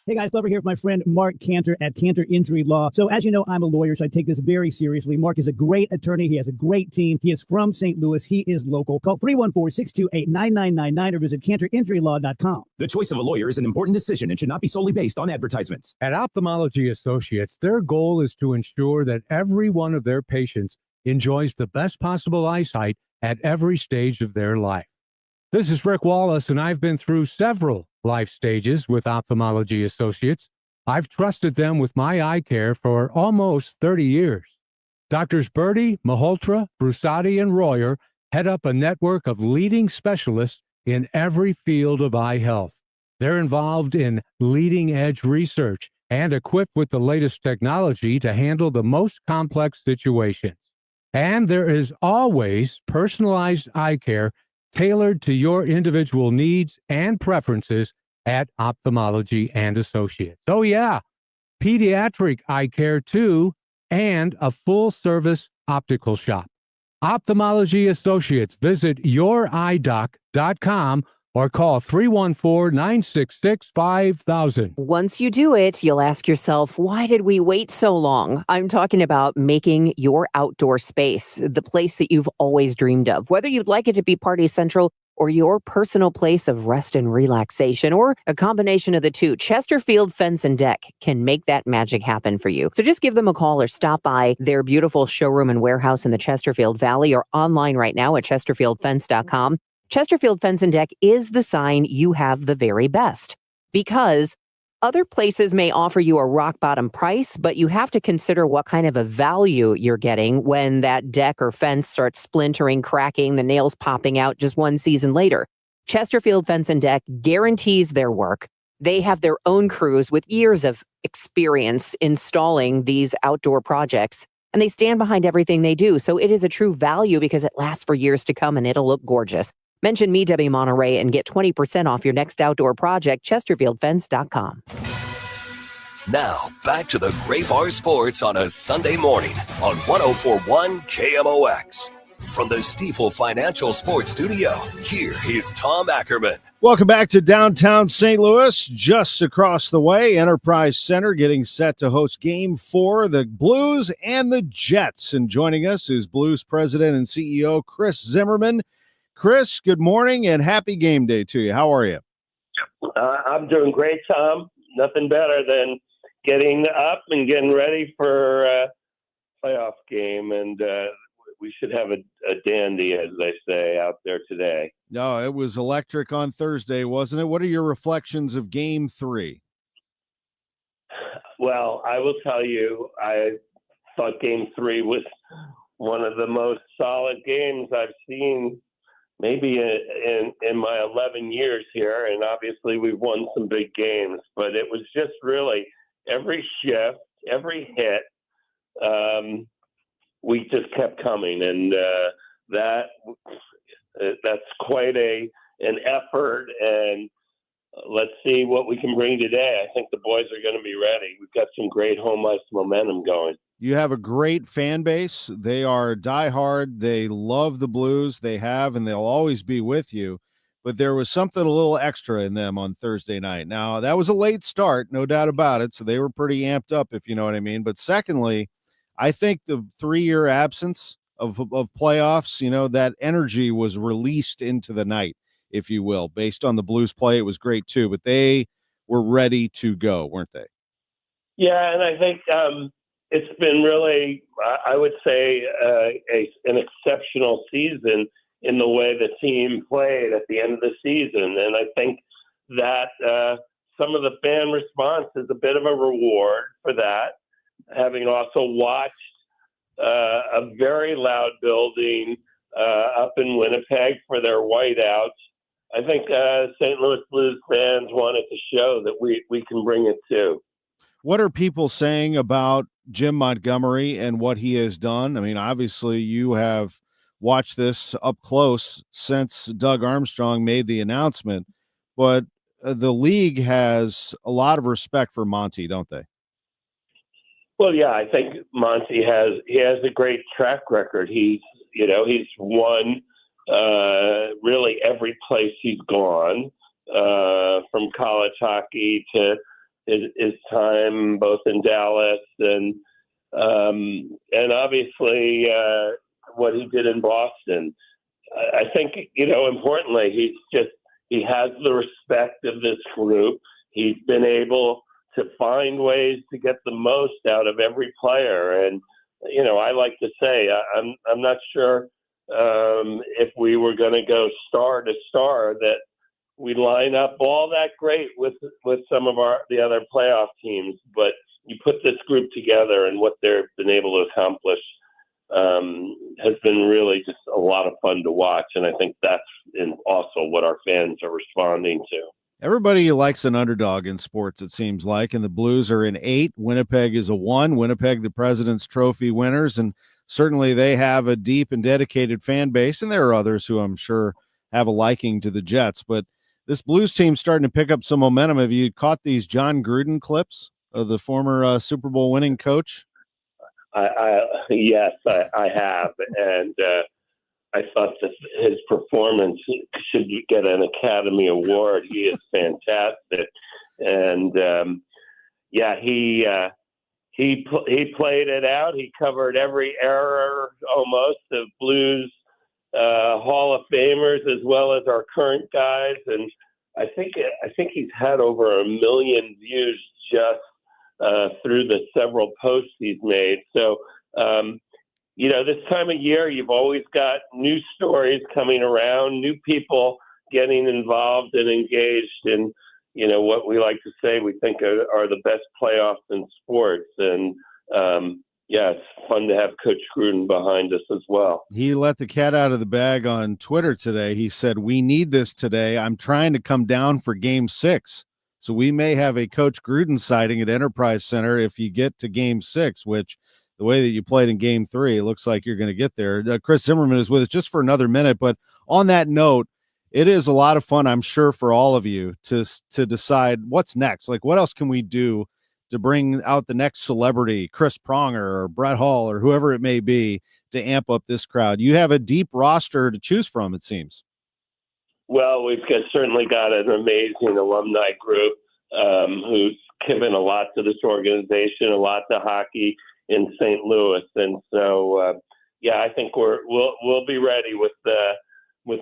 Hey guys, Glover here with my friend Mark Cantor at Cantor Injury Law. So as you know, I'm a lawyer, so I take this very seriously. Mark is a great attorney. He has a great team. He is from St. Louis. He is local. Call 314-628-9999 or visit cantorinjurylaw.com. The choice of a lawyer is an important decision and should not be solely based on advertisements. At Ophthalmology Associates, their goal is to ensure that every one of their patients enjoys the best possible eyesight at every stage of their life. This is Rick Wallace, and I've been through several life stages with Ophthalmology Associates. I've trusted them with my eye care for almost 30 years. Doctors Birdie, Malhotra, Brusati, and Royer head up a network of leading specialists in every field of eye health. They're involved in leading-edge research and equipped with the latest technology to handle the most complex situations. And there is always personalized eye care tailored to your individual needs and preferences at Ophthalmology and Associates. Oh yeah, pediatric eye care too, and a full-service optical shop. Ophthalmology Associates. Visit youridoc.com or call 314-966-5000. Once you do it, you'll ask yourself, why did we wait so long? I'm talking about making your outdoor space the place that you've always dreamed of, whether you'd like it to be party central or your personal place of rest and relaxation, or a combination of the two. Chesterfield Fence and Deck can make that magic happen for you. So just give them a call or stop by their beautiful showroom and warehouse in the Chesterfield Valley, or online right now at chesterfieldfence.com. Chesterfield Fence and Deck is the sign you have the very best, because other places may offer you a rock bottom price, but you have to consider what kind of a value you're getting when that deck or fence starts splintering, cracking, the nails popping out just one season later. Chesterfield Fence and Deck guarantees their work. They have their own crews with years of experience installing these outdoor projects, and they stand behind everything they do. So it is a true value because it lasts for years to come and it'll look gorgeous. Mention me, Debbie Monterey, and get 20% off your next outdoor project, chesterfieldfence.com. Now, back to the Gray Bar Sports on a Sunday morning on 104.1 KMOX. From the Stifel Financial Sports Studio, here is Tom Ackerman. Welcome back to downtown St. Louis. Just across the way, Enterprise Center getting set to host Game 4, the Blues and the Jets. And joining us is Blues President and CEO Chris Zimmerman. Chris, good morning and happy game day to you. How are you? I'm doing great, Tom. Nothing better than getting up and getting ready for a playoff game. And we should have a dandy, as they say, out there today. No, it was electric on Thursday, wasn't it? What are your reflections of Game 3? Well, I will tell you, I thought Game 3 was one of the most solid games I've seen maybe in my 11 years here. And obviously we've won some big games, but it was just really every shift, every hit, we just kept coming. And that's quite an effort. And let's see what we can bring today. I think the boys are going to be ready. We've got some great home ice momentum going. You have a great fan base. They are diehard. They love the Blues. They have, and they'll always be with you. But there was something a little extra in them on Thursday night. Now, that was a late start, no doubt about it. So they were pretty amped up, if you know what I mean. But secondly, I think the 3-year absence of playoffs, you know, that energy was released into the night, if you will. Based on the Blues play, it was great too. But they were ready to go, weren't they? Yeah, and I think it's been really, I would say, an exceptional season in the way the team played at the end of the season. And I think that some of the fan response is a bit of a reward for that, having also watched a very loud building up in Winnipeg for their whiteouts. I think St. Louis Blues fans wanted to show that we can bring it too. What are people saying about Jim Montgomery and what he has done? I mean, obviously you have watched this up close since Doug Armstrong made the announcement, but the league has a lot of respect for Monty, don't they? Well, yeah, I think Monty has a great track record. He's won really every place he's gone, from college hockey to his time both in Dallas and obviously what he did in Boston. I think, importantly, he has the respect of this group. He's been able to find ways to get the most out of every player. And, I like to say, I'm not sure if we were going to go star to star that we line up all that great with some of the other playoff teams, but you put this group together and what they've been able to accomplish has been really just a lot of fun to watch. And I think that's also what our fans are responding to. Everybody likes an underdog in sports, it seems like, and the Blues are an 8. Winnipeg is a 1. Winnipeg, the President's Trophy winners, and certainly they have a deep and dedicated fan base, and there are others who I'm sure have a liking to the Jets. But this Blues team's starting to pick up some momentum. Have you caught these John Gruden clips of the former Super Bowl winning coach? Yes, I have. And I thought that his performance should get an Academy Award. He is fantastic, and he played it out. He covered every error almost of blues Hall of Famers as well as our current guys, and I think he's had over 1 million views just through the several posts he's made. So, this time of year, you've always got new stories coming around, new people getting involved and engaged in, what we like to say we think are the best playoffs in sports. And, it's fun to have Coach Gruden behind us as well. He let the cat out of the bag on Twitter today. He said, "We need this today. I'm trying to come down for Game 6. So we may have a Coach Gruden sighting at Enterprise Center if you get to Game 6, which the way that you played in Game 3, it looks like you're going to get there." Chris Zimmerman is with us just for another minute. But on that note, it is a lot of fun, I'm sure, for all of you to decide what's next. Like, what else can we do to bring out the next celebrity, Chris Pronger or Brett Hall or whoever it may be, to amp up this crowd? You have a deep roster to choose from, it seems. Well, we've certainly got an amazing alumni group who's given a lot to this organization, a lot to hockey in St. Louis, and so I think we'll be ready with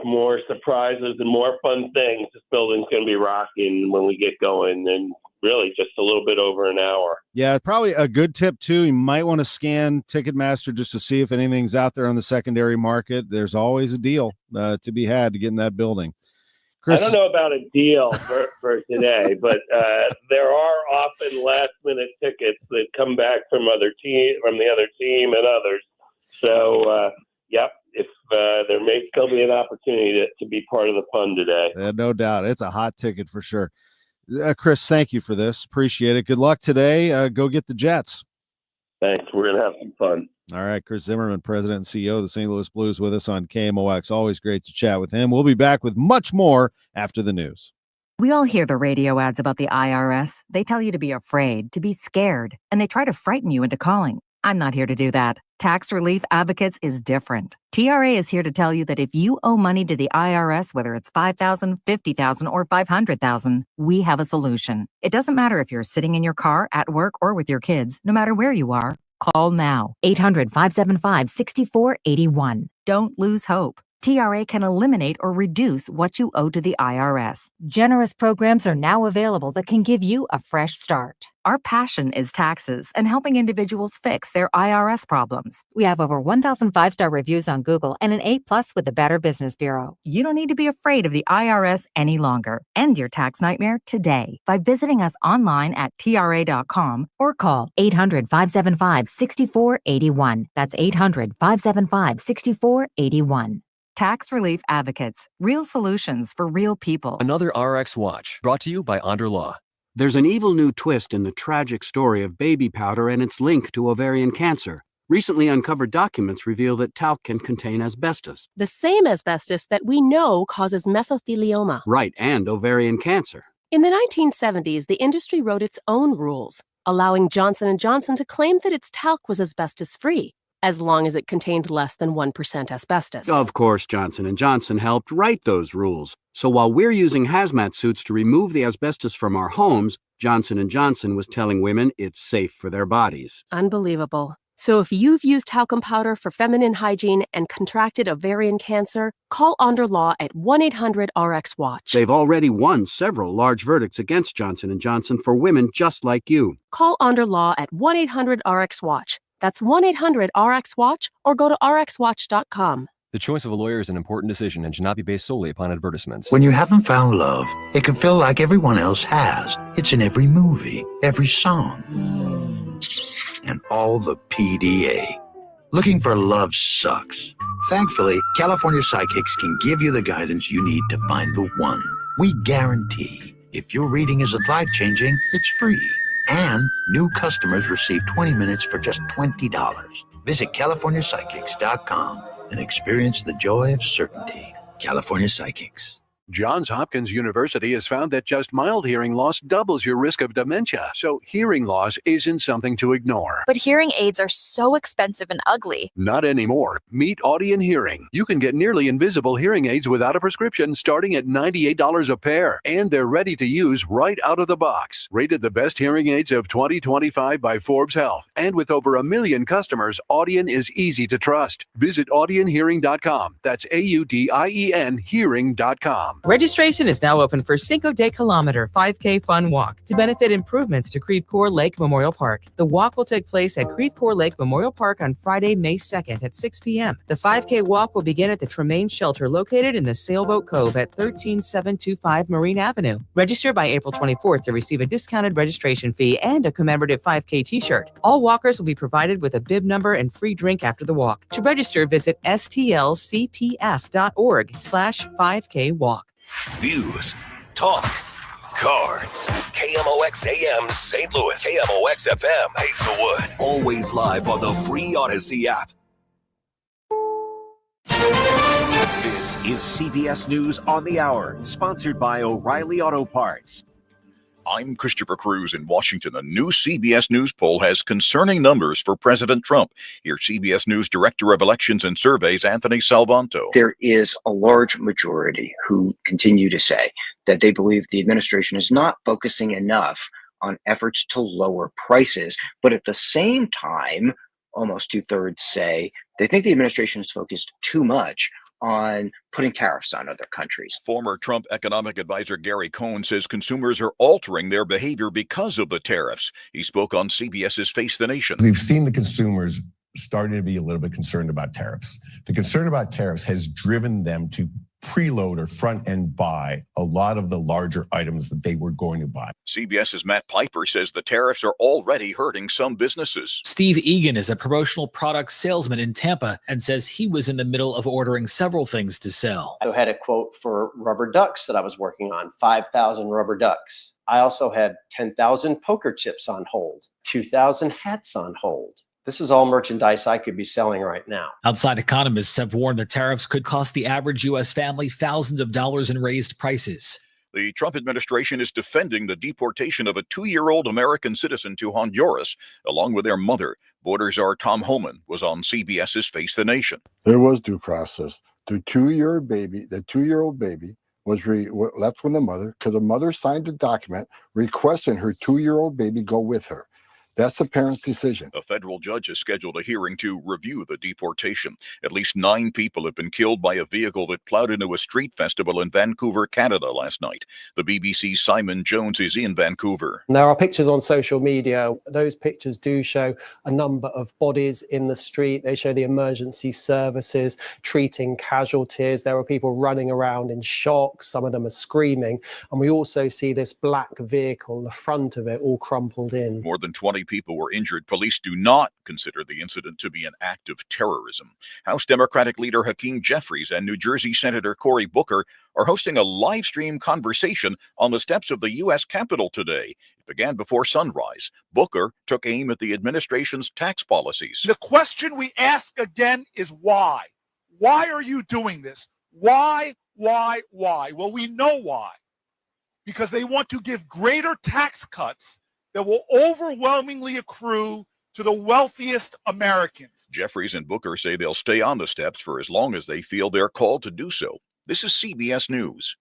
more surprises and more fun things. This building's going to be rocking when we get going, and really just a little bit over an hour. Yeah, probably a good tip too. You might want to scan Ticketmaster just to see if anything's out there on the secondary market. There's always a deal to be had to get in that building. Chris, I don't know about a deal for today, but there are often last-minute tickets that come back from the other team and others. So, if there may still be an opportunity to be part of the fun today. No doubt. It's a hot ticket for sure. Chris, thank you for this. Appreciate it. Good luck today. Go get the Jets. Thanks. We're going to have some fun. All right. Chris Zimmerman, President and CEO of the St. Louis Blues, with us on KMOX. Always great to chat with him. We'll be back with much more after the news. We all hear the radio ads about the IRS. They tell you to be afraid, to be scared, and they try to frighten you into calling. I'm not here to do that. Tax Relief Advocates is different. TRA is here to tell you that if you owe money to the IRS, whether it's $5,000, $50,000, or $500,000, we have a solution. It doesn't matter if you're sitting in your car, at work, or with your kids. No matter where you are, call now. 800-575-6481. Don't lose hope. TRA can eliminate or reduce what you owe to the IRS. Generous programs are now available that can give you a fresh start. Our passion is taxes and helping individuals fix their IRS problems. We have over 1,000 5-star reviews on Google and an A+ with the Better Business Bureau. You don't need to be afraid of the IRS any longer. End your tax nightmare today by visiting us online at TRA.com or call 800-575-6481. That's 800-575-6481. Tax Relief Advocates. Real solutions for real people. Another RX Watch, brought to you by Onder Law. There's an evil new twist in the tragic story of baby powder and its link to ovarian cancer. Recently uncovered documents reveal that talc can contain asbestos. The same asbestos that we know causes mesothelioma. Right, and ovarian cancer. In the 1970s, the industry wrote its own rules, allowing Johnson & Johnson to claim that its talc was asbestos-free, as long as it contained less than 1% asbestos. Of course, Johnson & Johnson helped write those rules. So while we're using hazmat suits to remove the asbestos from our homes, Johnson & Johnson was telling women it's safe for their bodies. Unbelievable. So if you've used talcum powder for feminine hygiene and contracted ovarian cancer, call Onder Law at 1-800-RX-WATCH. They've already won several large verdicts against Johnson & Johnson for women just like you. Call Onder Law at 1-800-RX-WATCH. That's 1-800-RX-WATCH or go to rxwatch.com. The choice of a lawyer is an important decision and should not be based solely upon advertisements. When you haven't found love, it can feel like everyone else has. It's in every movie, every song, and all the PDA. Looking for love sucks. Thankfully, California Psychics can give you the guidance you need to find the one. We guarantee if your reading isn't life-changing, it's free. And new customers receive 20 minutes for just $20. Visit CaliforniaPsychics.com and experience the joy of certainty. California Psychics. Johns Hopkins University has found that just mild hearing loss doubles your risk of dementia, so hearing loss isn't something to ignore. But hearing aids are so expensive and ugly. Not anymore. Meet Audion Hearing. You can get nearly invisible hearing aids without a prescription starting at $98 a pair, and they're ready to use right out of the box. Rated the best hearing aids of 2025 by Forbes Health, and with over 1 million customers, Audion is easy to trust. Visit audionhearing.com. That's AUDIEN hearing.com. Registration is now open for Cinco de Kilometer 5K Fun Walk to benefit improvements to Creve Coeur Lake Memorial Park. The walk will take place at Creve Coeur Lake Memorial Park on Friday, May 2nd at 6 p.m. The 5K walk will begin at the Tremaine Shelter located in the Sailboat Cove at 13725 Marine Avenue. Register by April 24th to receive a discounted registration fee and a commemorative 5K t-shirt. All walkers will be provided with a bib number and free drink after the walk. To register, visit stlcpf.org/5K walk. News, talk, cards. KMOX AM St. Louis. KMOX FM Hazelwood. Always live on the free Odyssey app. This is CBS News on the Hour, sponsored by O'Reilly Auto Parts. I'm Christopher Cruz in Washington. A new CBS News poll has concerning numbers for President Trump. Here's CBS News Director of Elections and Surveys, Anthony Salvanto. There is a large majority who continue to say that they believe the administration is not focusing enough on efforts to lower prices, but at the same time, almost 2/3 say they think the administration is focused too much on putting tariffs on other countries. Former Trump economic advisor Gary Cohn says consumers are altering their behavior because of the tariffs. He spoke on CBS's Face the Nation. We've seen the consumers starting to be a little bit concerned about tariffs. The concern about tariffs has driven them to preload or front end buy a lot of the larger items that they were going to buy. CBS's Matt Piper says the tariffs are already hurting some businesses. Steve Egan is a promotional product salesman in Tampa and says he was in the middle of ordering several things to sell. I had a quote for rubber ducks that I was working on, 5,000 rubber ducks. I also had 10,000 poker chips on hold, 2,000 hats on hold. This is all merchandise I could be selling right now. Outside economists have warned the tariffs could cost the average U.S. family thousands of dollars in raised prices. The Trump administration is defending the deportation of a 2-year-old American citizen to Honduras, along with their mother. Border czar Tom Homan was on CBS's Face the Nation. There was due process. The 2-year-old baby was left with the mother because the mother signed a document requesting her 2-year-old baby go with her. That's the parent's decision. A federal judge has scheduled a hearing to review the deportation. At least 9 people have been killed by a vehicle that plowed into a street festival in Vancouver, Canada last night. The BBC's Simon Jones is in Vancouver. There are pictures on social media. Those pictures do show a number of bodies in the street. They show the emergency services treating casualties. There are people running around in shock. Some of them are screaming. And we also see this black vehicle, the front of it all crumpled in. More than 20 people were injured. Police do not consider the incident to be an act of terrorism. House Democratic leader Hakeem Jeffries and New Jersey Senator Cory Booker are hosting a live stream conversation on the steps of the U.S. Capitol today. It began before sunrise. Booker took aim at the administration's tax policies. The question we ask again is why? Why are you doing this? Why? Well, we know why. Because they want to give greater tax cuts that will overwhelmingly accrue to the wealthiest Americans. Jeffries and Booker say they'll stay on the steps for as long as they feel they're called to do so. This is CBS News.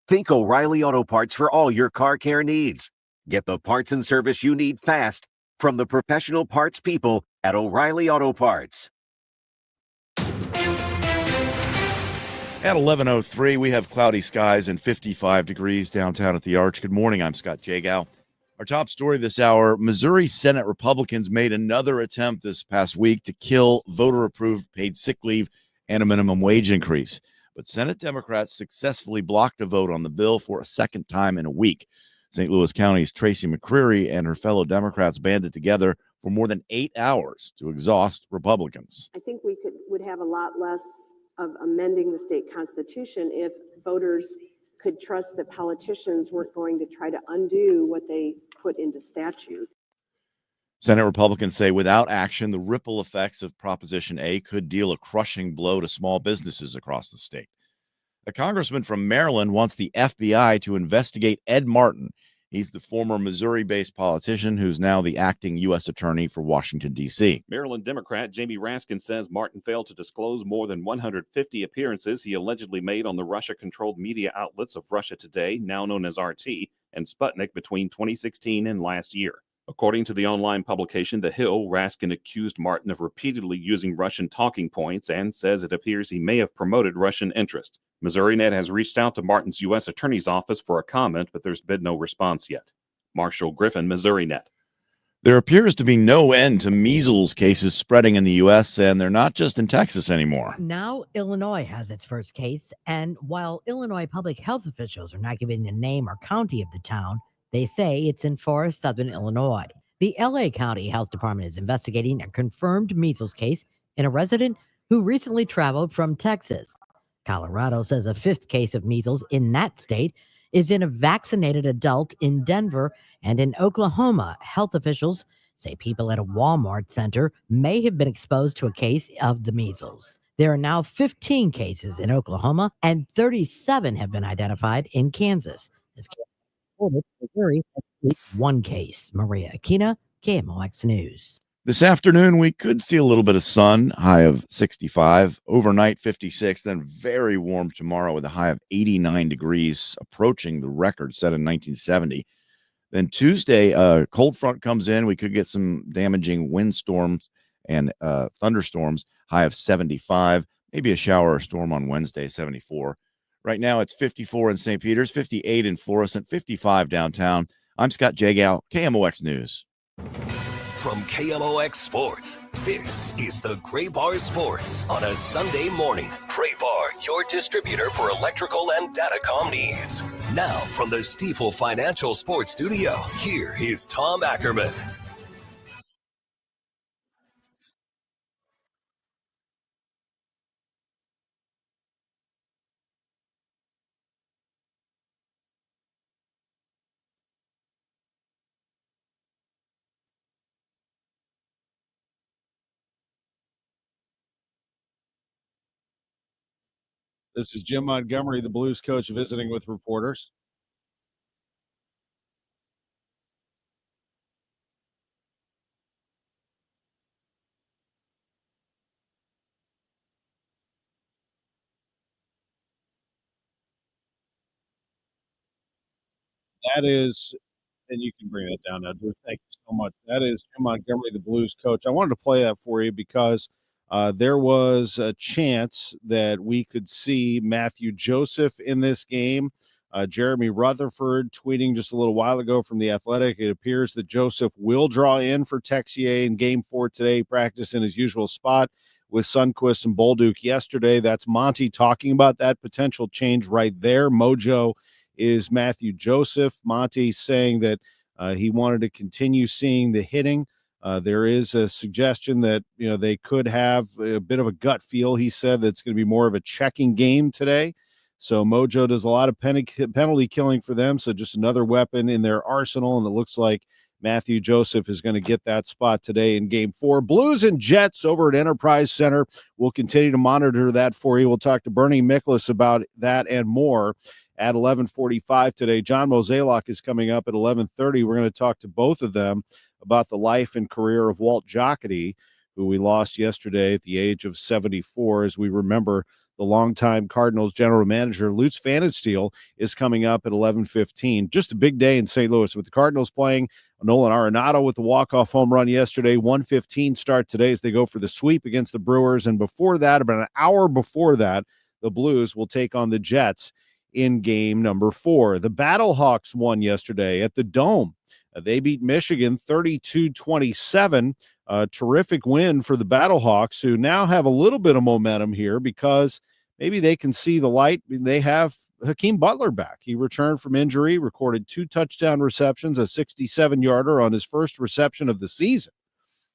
Think O'Reilly Auto Parts for all your car care needs. Get the parts and service you need fast from the professional parts people at O'Reilly Auto Parts. At 11:03, we have cloudy skies and 55 degrees downtown at the Arch. Good morning. I'm Scott Jagow. Our top story this hour, Missouri Senate Republicans made another attempt this past week to kill voter-approved paid sick leave and a minimum wage increase. But Senate Democrats successfully blocked a vote on the bill for a second time in a week. St. Louis County's Tracy McCreary and her fellow Democrats banded together for more than 8 hours to exhaust Republicans. I think we would have a lot less of amending the state constitution if voters could trust that politicians weren't going to try to undo what they put into statute. Senate Republicans say without action, the ripple effects of Proposition A could deal a crushing blow to small businesses across the state. A congressman from Maryland wants the FBI to investigate Ed Martin. He's the former Missouri-based politician who's now the acting U.S. attorney for Washington, D.C. Maryland Democrat Jamie Raskin says Martin failed to disclose more than 150 appearances he allegedly made on the Russia-controlled media outlets of Russia Today, now known as RT, and Sputnik between 2016 and last year. According to the online publication The Hill, Raskin accused Martin of repeatedly using Russian talking points and says it appears he may have promoted Russian interest. MissouriNet has reached out to Martin's U.S. Attorney's Office for a comment, but there's been no response yet. Marshall Griffin, MissouriNet. There appears to be no end to measles cases spreading in the U.S., and they're not just in Texas anymore. Now, Illinois has its first case, and while Illinois public health officials are not giving the name or county of the town, they say it's in Forest, southern Illinois. The L.A. County Health Department is investigating a confirmed measles case in a resident who recently traveled from Texas. Colorado says a fifth case of measles in that state is in a vaccinated adult in Denver, and in Oklahoma, health officials say people at a Walmart center may have been exposed to a case of the measles. There are now 15 cases in Oklahoma, and 37 have been identified in Kansas. Missouri has one case. Maria Aquina, KMOX News. This afternoon, we could see a little bit of sun, high of 65, overnight 56, then very warm tomorrow with a high of 89 degrees, approaching the record set in 1970. Then Tuesday, a cold front comes in. We could get some damaging windstorms and thunderstorms, high of 75, maybe a shower or storm on Wednesday, 74. Right now, it's 54 in St. Peters, 58 in Florissant, 55 downtown. I'm Scott Jagow, KMOX News. From KMOX Sports, this is the Gray Bar Sports on a Sunday morning. Gray Bar, your distributor for electrical and datacom needs. Now, from the Stifel Financial Sports Studio, here is Tom Ackerman. This is Jim Montgomery, the Blues coach, visiting with reporters. That is, and you can bring that down now, Drew. Thank you so much. That is Jim Montgomery, the Blues coach. I wanted to play that for you because there was a chance that we could see Matthew Joseph in this game. Jeremy Rutherford tweeting just a little while ago from The Athletic. It appears that Joseph will draw in for Texier in Game 4 today, practice in his usual spot with Sundqvist and Bolduc yesterday. That's Monty talking about that potential change right there. Mojo is Matthew Joseph. Monty saying that he wanted to continue seeing the hitting. There is a suggestion that, they could have a bit of a gut feel. He said that it's going to be more of a checking game today. So Mojo does a lot of penalty killing for them. So just another weapon in their arsenal. And it looks like Matthew Joseph is going to get that spot today in Game 4. Blues and Jets over at Enterprise Center. We'll continue to monitor that for you. We'll talk to Bernie Miklasz about that and more at 11:45 today. John Mozeliak is coming up at 11:30. We're going to talk to both of them about the life and career of Walt Jocketty, who we lost yesterday at the age of 74. As we remember, the longtime Cardinals general manager, Lutz LPfannenstiel, is coming up at 11:15. Just a big day in St. Louis with the Cardinals playing. Nolan Arenado with the walk-off home run yesterday. 1:15 start today as they go for the sweep against the Brewers. And before that, about an hour before that, the Blues will take on the Jets in game number 4. The Battlehawks won yesterday at the Dome. They beat Michigan 32-27. A terrific win for the Battlehawks, who now have a little bit of momentum here because maybe they can see the light. They have Hakeem Butler back. He returned from injury, recorded 2 touchdown receptions, a 67-yarder on his first reception of the season.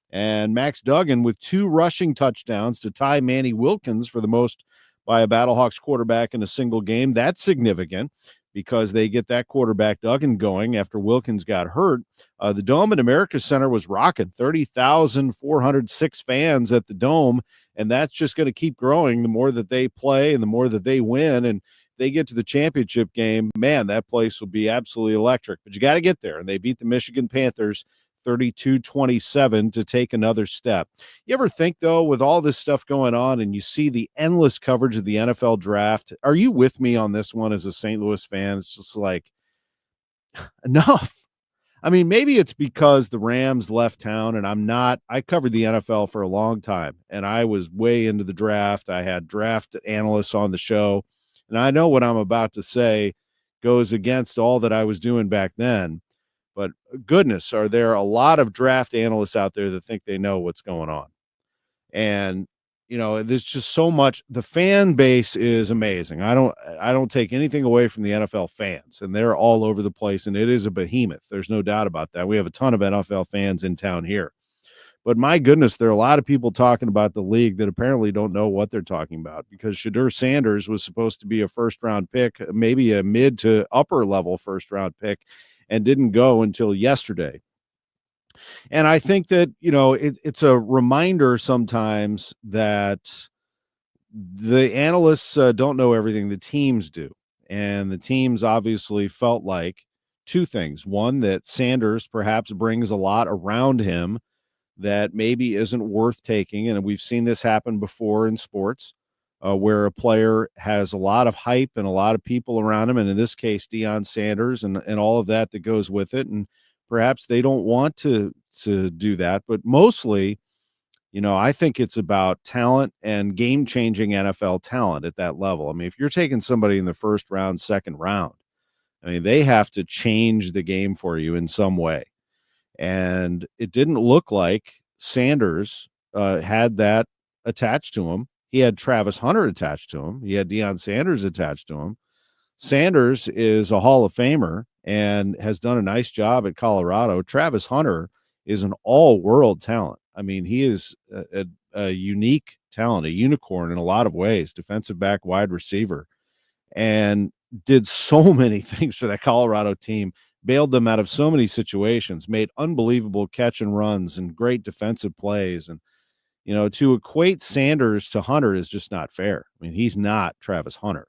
And Max Duggan with 2 rushing touchdowns to tie Manny Wilkins for the most by a Battlehawks quarterback in a single game. That's significant because they get that quarterback Duggan going after Wilkins got hurt. The Dome at America Center was rocking. 30,406 fans at the Dome And that's just going to keep growing the more that they play and the more that they win. And they get to the championship game, man, that place will be absolutely electric. But you got to get there. And they beat the Michigan Panthers 32-27 to take another step. You ever think, though, with all this stuff going on and you see the endless coverage of the NFL draft, are you with me on this one as a St. Louis fan? It's just like, enough. I mean, maybe it's because the Rams left town and I'm not. I covered the NFL for a long time and I was way into the draft. I had draft analysts on the show, and I know what I'm about to say goes against all that I was doing back then. But goodness, are there a lot of draft analysts out there that think they know what's going on? And there's just so much. The fan base is amazing. I don't take anything away from the NFL fans, and they're all over the place, and it is a behemoth. There's no doubt about that. We have a ton of NFL fans in town here. But my goodness, there are a lot of people talking about the league that apparently don't know what they're talking about, because Shedeur Sanders was supposed to be a first-round pick, maybe a mid to upper level first-round pick, and didn't go until yesterday. And I think that, it's a reminder sometimes that the analysts don't know everything. The teams do. And the teams obviously felt like two things. One, that Sanders perhaps brings a lot around him that maybe isn't worth taking. And we've seen this happen before in sports, where a player has a lot of hype and a lot of people around him. And in this case, Deion Sanders and all of that goes with it. And perhaps they don't want to do that. But mostly, I think it's about talent and game-changing NFL talent at that level. I mean, if you're taking somebody in the first round, second round, I mean, they have to change the game for you in some way. And it didn't look like Sanders had that attached to him. He had Travis Hunter attached to him. He had Deion Sanders attached to him. Sanders is a Hall of Famer and has done a nice job at Colorado. Travis Hunter is an all-world talent. I mean, he is a unique talent, a unicorn in a lot of ways, defensive back, wide receiver, and did so many things for that Colorado team, bailed them out of so many situations, made unbelievable catch and runs and great defensive plays. And, to equate Sanders to Hunter is just not fair. I mean, he's not Travis Hunter.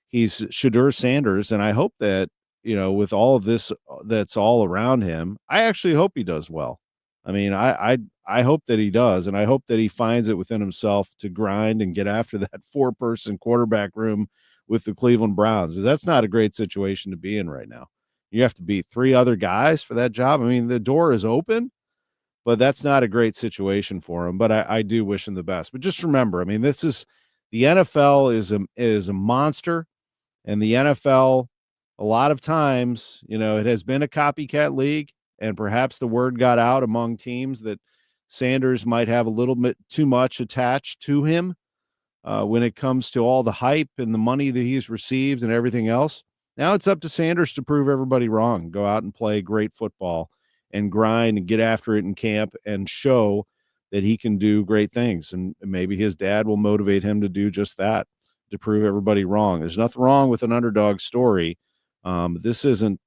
He's Shedeur Sanders, and I hope that, with all of this that's all around him, I actually hope he does well. I mean, I hope that he does, and I hope that he finds it within himself to grind and get after that 4-person quarterback room with the Cleveland Browns, because that's not a great situation to be in right now. You have to beat 3 other guys for that job. I mean, the door is open, but that's not a great situation for him. But I do wish him the best. But just remember, I mean, the NFL is a monster, and the NFL, a lot of times, it has been a copycat league, and perhaps the word got out among teams that Sanders might have a little bit too much attached to him when it comes to all the hype and the money that he's received and everything else. Now it's up to Sanders to prove everybody wrong, go out and play great football and grind and get after it in camp and show that he can do great things. And maybe his dad will motivate him to do just that, to prove everybody wrong. There's nothing wrong with an underdog story. This isn't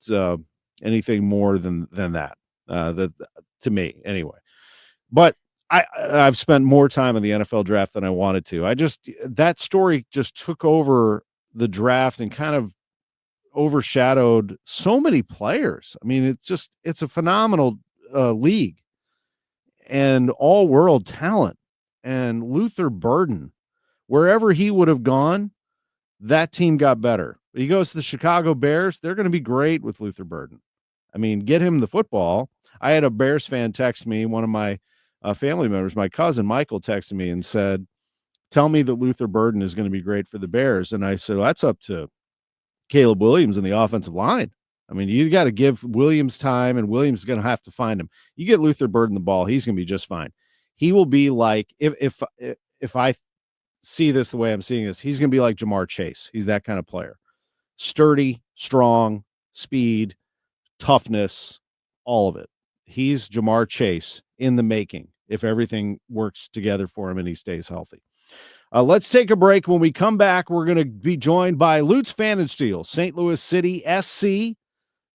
anything more than that, to me anyway. But I've spent more time on the NFL draft than I wanted to. That story just took over the draft and kind of overshadowed so many players. I mean, it's a phenomenal league and all world talent. And Luther Burden, wherever he would have gone, that team got better. He goes to the Chicago Bears. They're going to be great with Luther Burden. I mean, get him the football. I had a Bears fan text me, one of my family members, my cousin Michael, texted me and said, tell me that Luther Burden is going to be great for the Bears. And I said, well, that's up to Caleb Williams in the offensive line. I mean, you got to give Williams time, and Williams is going to have to find him. You get Luther Burden the ball, he's going to be just fine. He will be like, if I see this the way I'm seeing this, he's going to be like Jamar Chase. He's that kind of player. Sturdy, strong, speed, toughness, all of it. He's Jamar Chase in the making if everything works together for him and he stays healthy. Let's take a break. When we come back, we're going to be joined by Lutz LPfannenstiel, St. Louis City SC.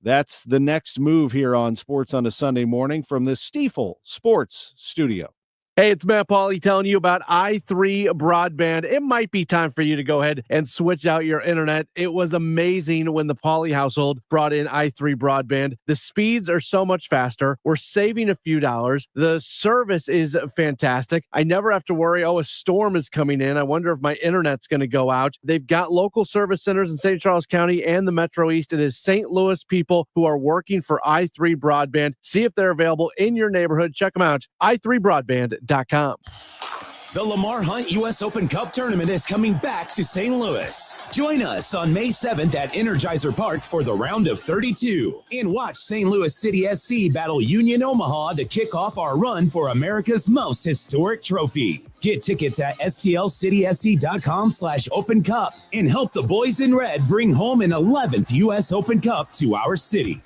That's the next move here on Sports on a Sunday Morning from the Stiefel Sports Studio. Hey, it's Matt Pauley telling you about i3 Broadband. It might be time for you to go ahead and switch out your internet. It was amazing when the Pauley household brought in i3 Broadband. The speeds are so much faster. We're saving a few dollars. The service is fantastic. I never have to worry, a storm is coming in. I wonder if my internet's going to go out. They've got local service centers in St. Charles County and the Metro East. It is St. Louis people who are working for i3 Broadband. See if they're available in your neighborhood. Check them out. i3broadband.com. The Lamar Hunt U.S. Open Cup Tournament is coming back to St. Louis. Join us on May 7th at Energizer Park for the round of 32 and watch St. Louis City SC battle Union Omaha to kick off our run for America's most historic trophy. Get tickets at stlcitysc.com/Open Cup and help the boys in red bring home an 11th U.S. Open Cup to our city.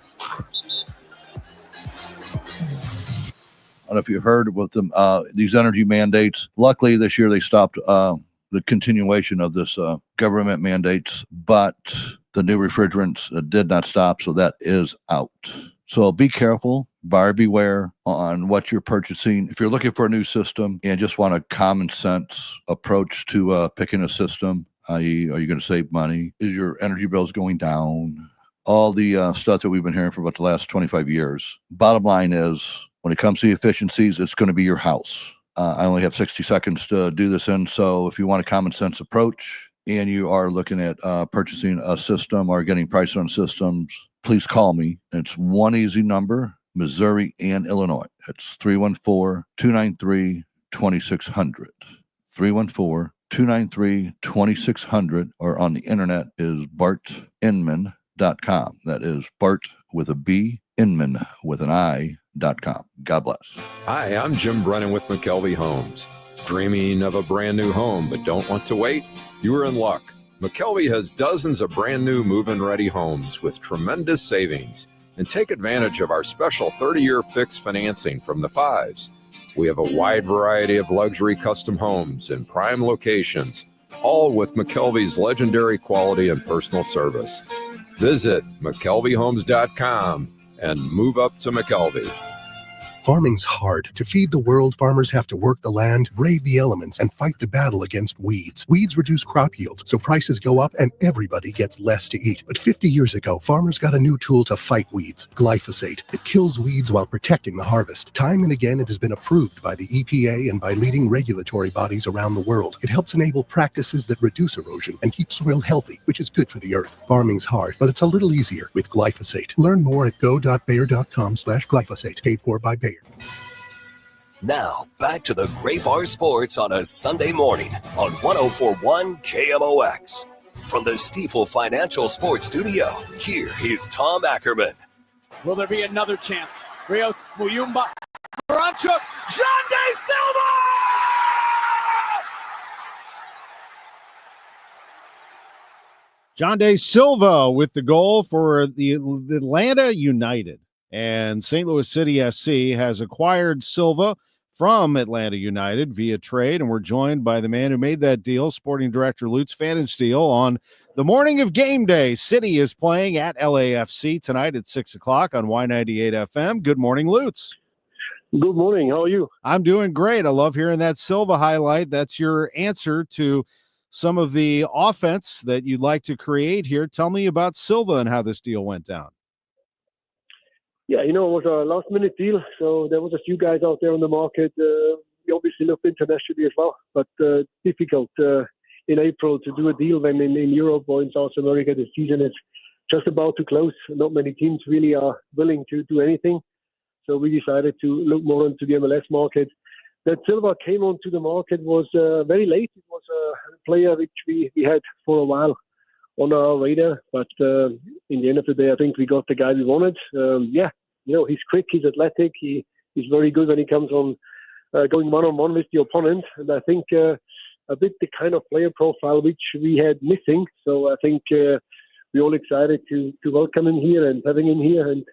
I don't know if you heard with them, these energy mandates. Luckily, this year they stopped the continuation of this government mandates, but the new refrigerants did not stop, so that is out. So be careful, buyer beware on what you're purchasing. If you're looking for a new system and just want a common sense approach to picking a system, i.e., are you going to save money? Is your energy bills going down? All the stuff that we've been hearing for about the last 25 years. Bottom line is, when it comes to the efficiencies, it's going to be your house. I only have 60 seconds to do this in, so if you want a common sense approach and you are looking at purchasing a system or getting prices on systems, please call me. It's one easy number, Missouri and Illinois. It's 314-293-2600. 314-293-2600, or on the internet is bartinman.com. That is Bart with a B, Inman with an I.com. God bless. Hi, I'm Jim Brennan with McKelvey Homes. Dreaming of a brand new home but don't want to wait? You are in luck. McKelvey has dozens of brand new move-in ready homes with tremendous savings. And take advantage of our special 30-year fixed financing from the Fives. We have a wide variety of luxury custom homes in prime locations, all with McKelvey's legendary quality and personal service. Visit McKelveyhomes.com and move up to McKelvey. Farming's hard. To feed the world, farmers have to work the land, brave the elements, and fight the battle against weeds. Weeds reduce crop yields, so prices go up and everybody gets less to eat. But 50 years ago, farmers got a new tool to fight weeds, glyphosate. It kills weeds while protecting the harvest. Time and again, it has been approved by the EPA and by leading regulatory bodies around the world. It helps enable practices that reduce erosion and keep soil healthy, which is good for the earth. Farming's hard, but it's a little easier with glyphosate. Learn more at go.bayer.com/glyphosate. Paid for by Bayer. Now, back to the Gray Bar Sports on a Sunday morning on 104.1 KMOX. From the Stifel Financial Sports Studio, here is Tom Ackerman. Will there be another chance? Rios, Muyumba, Baranchuk, John Day Silva! John Day Silva with the goal for the Atlanta United. And St. Louis City SC has acquired Silva from Atlanta United via trade, and we're joined by the man who made that deal, sporting director Lutz LPfannenstiel, on the morning of game day. City is playing at LAFC tonight at 6 o'clock on Y98 FM. Good morning, Lutz. Good morning. How are you? I'm doing great. I love hearing that Silva highlight. That's your answer to some of the offense that you'd like to create here. Tell me about Silva and how this deal went down. Yeah, it was a last-minute deal, so there was a few guys out there on the market. We obviously looked internationally as well, but difficult in April to do a deal when in Europe or in South America the season is just about to close. Not many teams really are willing to do anything, so we decided to look more into the MLS market. That Silva came onto the market was very late. It was a player which we had for a while on our radar, but in the end of the day, I think we got the guy we wanted. He's quick, he's athletic, he's very good when he comes on going one-on-one with the opponent, and I think a bit the kind of player profile which we had missing. So I think we're all excited to welcome him here and having him here, and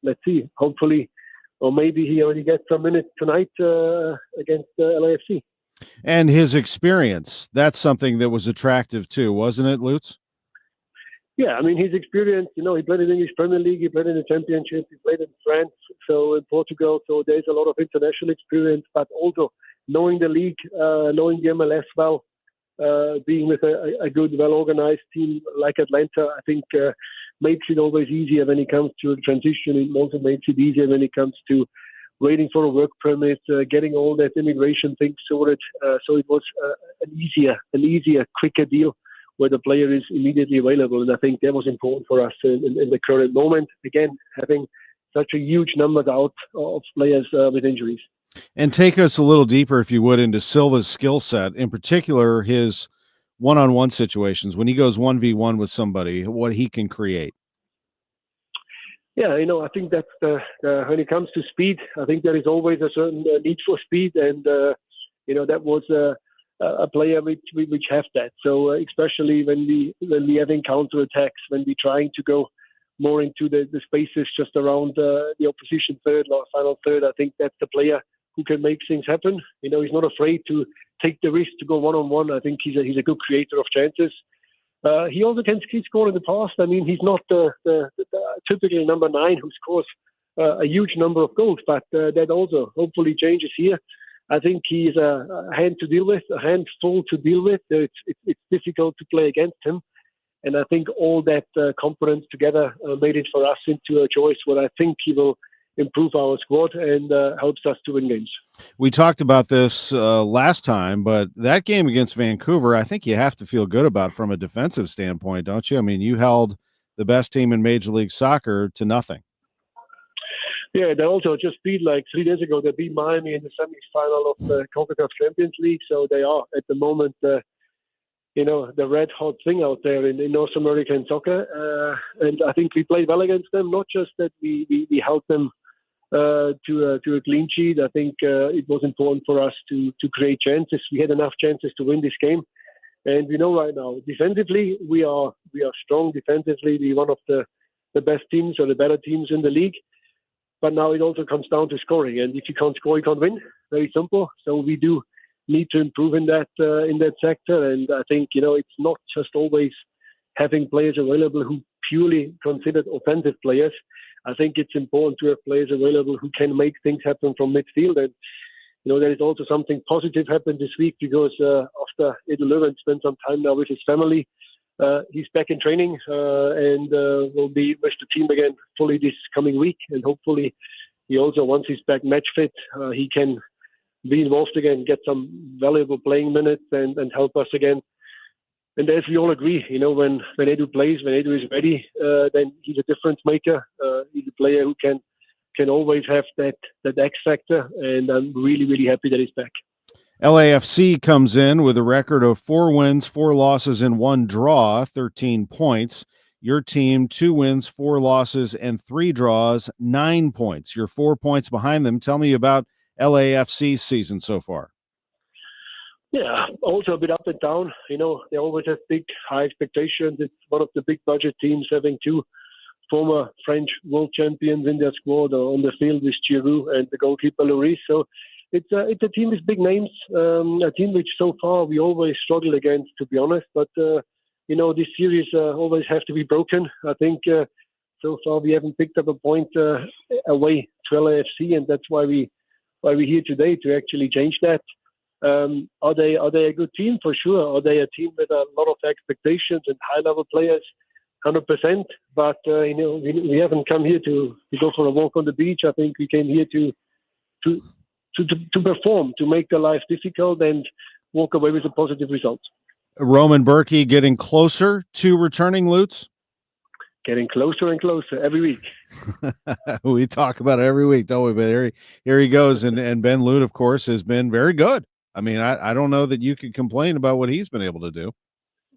let's see, hopefully, or maybe he already gets some minutes tonight against LAFC. And his experience, that's something that was attractive too, wasn't it, Lutz? Yeah, I mean, his experience, he played in the English Premier League, he played in the Championship, he played in France, so in Portugal, so there's a lot of international experience, but also knowing the league, knowing the MLS well, being with a good, well-organized team like Atlanta, I think makes it always easier when it comes to a transition. It also makes it easier when it comes to waiting for a work permit, getting all that immigration things sorted. So it was an easier, quicker deal where the player is immediately available. And I think that was important for us in the current moment. Again, having such a huge number out of players with injuries. And take us a little deeper, if you would, into Silva's skill set, in particular his one-on-one situations. When he goes 1v1 with somebody, what he can create. Yeah, I think that's when it comes to speed, I think there is always a certain need for speed. And, that was a player which have that. So especially when we having counter attacks, when we're trying to go more into the spaces just around the opposition third or final third, I think that's the player who can make things happen. He's not afraid to take the risk to go one-on-one. I think he's a good creator of chances. He also can score in the past. I mean, he's not the typical number 9 who scores a huge number of goals, but that also hopefully changes here. I think he's a handful to deal with. It's difficult to play against him. And I think all that components together made it for us into a choice where I think he will improve our squad and helps us to win games. We talked about this last time, but that game against Vancouver, I think you have to feel good about from a defensive standpoint, don't you? I mean, you held the best team in Major League Soccer to nothing. Yeah, they also just beat 3 days ago. They beat Miami in the semifinal of the KaKaw Champions League. So they are at the moment, the red hot thing out there in North American soccer. And I think we played well against them. Not just that we held them to a clean sheet. I think it was important for us to create chances. We had enough chances to win this game. And we know right now, defensively, we are strong defensively. We're one of the best teams or the better teams in the league. But now it also comes down to scoring. And if you can't score, you can't win. Very simple. So we do need to improve in that sector. And I think, it's not just always having players available who purely considered offensive players. I think it's important to have players available who can make things happen from midfield. And, there is also something positive happened this week because after Edu Löwen spent some time now with his family, he's back in training and will be with the team again fully this coming week. And hopefully he also, once he's back match fit, he can be involved again, get some valuable playing minutes and help us again. And as we all agree, when Edu plays, when Edu is ready, then he's a difference maker. He's a player who can always have that X factor. And I'm really, really happy that he's back. LAFC comes in with a record of 4 wins, 4 losses, and 1 draw, 13 points. Your team, 2 wins, 4 losses, and 3 draws, 9 points. You're 4 points behind them. Tell me about LAFC's season so far. Yeah, also a bit up and down. They always have big, high expectations. It's one of the big budget teams, having 2 former French world champions in their squad on the field with Giroud and the goalkeeper Lloris. So it's a team with big names, a team which so far we always struggle against, to be honest. But, this series always have to be broken. I think so far we haven't picked up a point away to LAFC, and that's why we're here today to actually change that. Are they a good team? For sure. Are they a team with a lot of expectations and high-level players? 100%. But, we haven't come here to go for a walk on the beach. I think we came here to perform, to make their life difficult and walk away with a positive result. Roman Berkey getting closer to returning, Lutz? Getting closer and closer every week. We talk about it every week, don't we? But here he goes. And Ben Lute, of course, has been very good. I mean, I don't know that you could complain about what he's been able to do.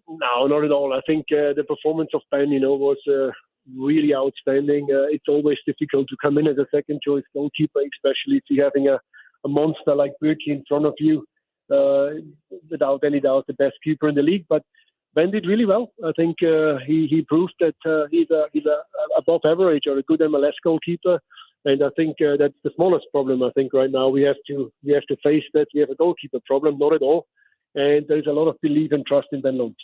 No, not at all. I think the performance of Ben, was really outstanding. It's always difficult to come in as a second choice goalkeeper, especially if you're having a monster like Berkey in front of you. Without any doubt, the best keeper in the league. But Ben did really well. I think he proved that he's a above average or a good MLS goalkeeper. And I think that's the smallest problem. I think right now we have to face that we have a goalkeeper problem. Not at all. And there's a lot of belief and trust in Ben Lund.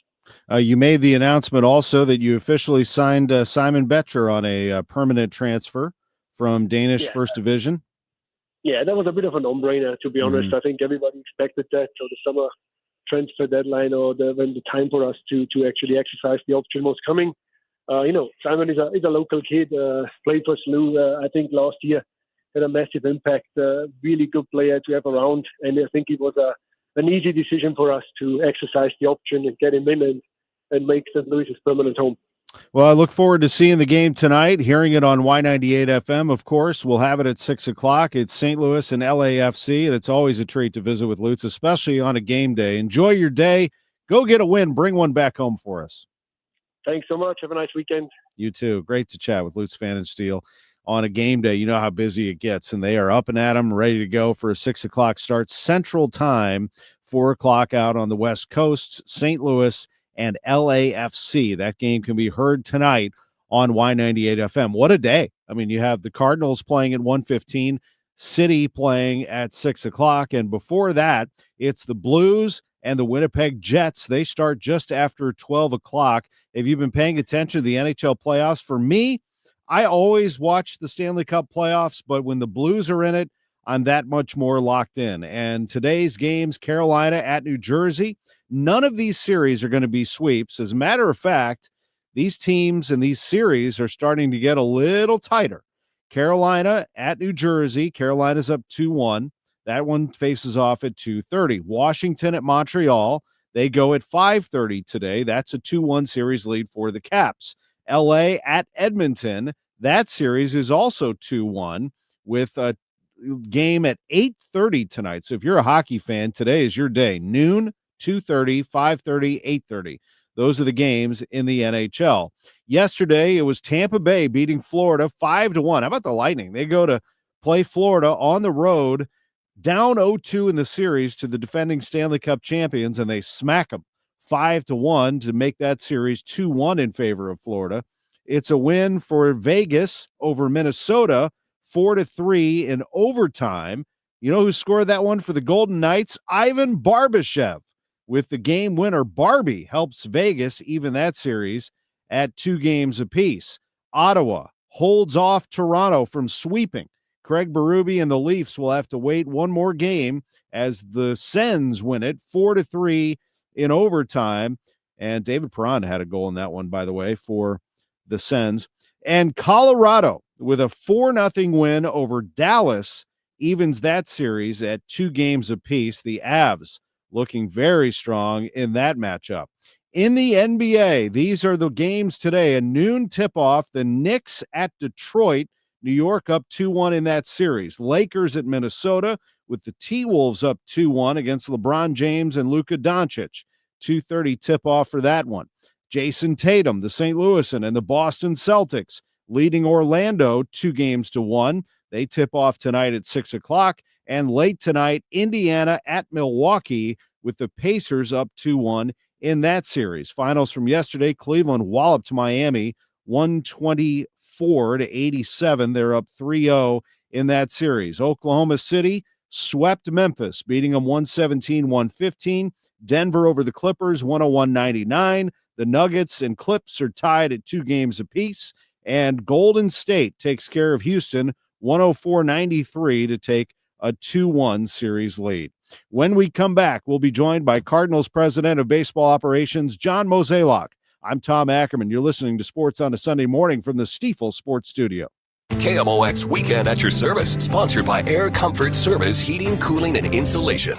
You made the announcement also that you officially signed Simon Betcher on a permanent transfer from Danish First Division. Yeah, that was a bit of a no-brainer, to be honest. I think everybody expected that. So the summer transfer deadline, or when the time for us to actually exercise the option was coming. Simon is a local kid, played for SLU, I think last year, had a massive impact, really good player to have around. And I think it was an easy decision for us to exercise the option and get him in and make St. Louis his permanent home. Well, I look forward to seeing the game tonight, hearing it on Y98 FM, of course. We'll have it at 6 o'clock. It's St. Louis and LAFC, and it's always a treat to visit with Lutz, especially on a game day. Enjoy your day. Go get a win. Bring one back home for us. Thanks so much. Have a nice weekend. You too. Great to chat with Lutz LPfannenstiel on a game day. You know how busy it gets, and they are up and at 'em, ready to go for a 6 o'clock start Central Time, 4 o'clock out on the West Coast, St. Louis and LAFC. That game can be heard tonight on Y98 FM. What a day. I mean, you have the Cardinals playing at 1:15, City playing at 6 o'clock, and before that, it's the Blues and the Winnipeg Jets. They start just after 12 o'clock. Have you been paying attention to the NHL playoffs? For me, I always watch the Stanley Cup playoffs, but when the Blues are in it, I'm that much more locked in. And today's games, Carolina at New Jersey, none of these series are going to be sweeps. As a matter of fact, these teams and these series are starting to get a little tighter. Carolina at New Jersey. Carolina's up 2-1. That one faces off at 2:30. Washington at Montreal. They go at 5:30 today. That's a 2-1 series lead for the Caps. LA at Edmonton. That series is also 2-1 with a game at 8:30 tonight. So if you're a hockey fan, today is your day. Noon, 2:30, 5:30, 8:30. Those are the games in the NHL. Yesterday, it was Tampa Bay beating Florida 5-1. How about the Lightning? They go to play Florida on the road, down 0-2 in the series to the defending Stanley Cup champions, and they smack them 5-1 to make that series 2-1 in favor of Florida. It's a win for Vegas over Minnesota, 4-3 in overtime. You know who scored that one for the Golden Knights? Ivan Barbashev with the game winner. Barbie helps Vegas even that series at 2 games apiece. Ottawa holds off Toronto from sweeping. Craig Berube and the Leafs will have to wait one more game as the Sens win it 4-3 in overtime. And David Perron had a goal in that one, by the way, for the Sens. And Colorado with a 4-0 win over Dallas evens that series at 2 games apiece. The Avs looking very strong in that matchup. In the NBA, these are the games today. A noon tip-off, the Knicks at Detroit. New York up 2-1 in that series. Lakers at Minnesota with the T-Wolves up 2-1 against LeBron James and Luka Doncic. 2:30 tip-off for that one. Jason Tatum, the St. Louisan, and the Boston Celtics leading Orlando 2-1. They tip off tonight at 6 o'clock. And late tonight, Indiana at Milwaukee with the Pacers up 2-1 in that series. Finals from yesterday, Cleveland walloped Miami 124-87. They're up 3-0 in that series. Oklahoma City swept Memphis, beating them 117-115. Denver over the Clippers, 101-99. The Nuggets and Clips are tied at 2 games apiece. And Golden State takes care of Houston, 104-93 to take a 2-1 series lead. When we come back, we'll be joined by Cardinals President of Baseball Operations, John Mozeliak. I'm Tom Ackerman. You're listening to Sports on a Sunday Morning from the Stifel Sports Studio. KMOX Weekend at your service, sponsored by Air Comfort Service Heating, Cooling, and Insulation.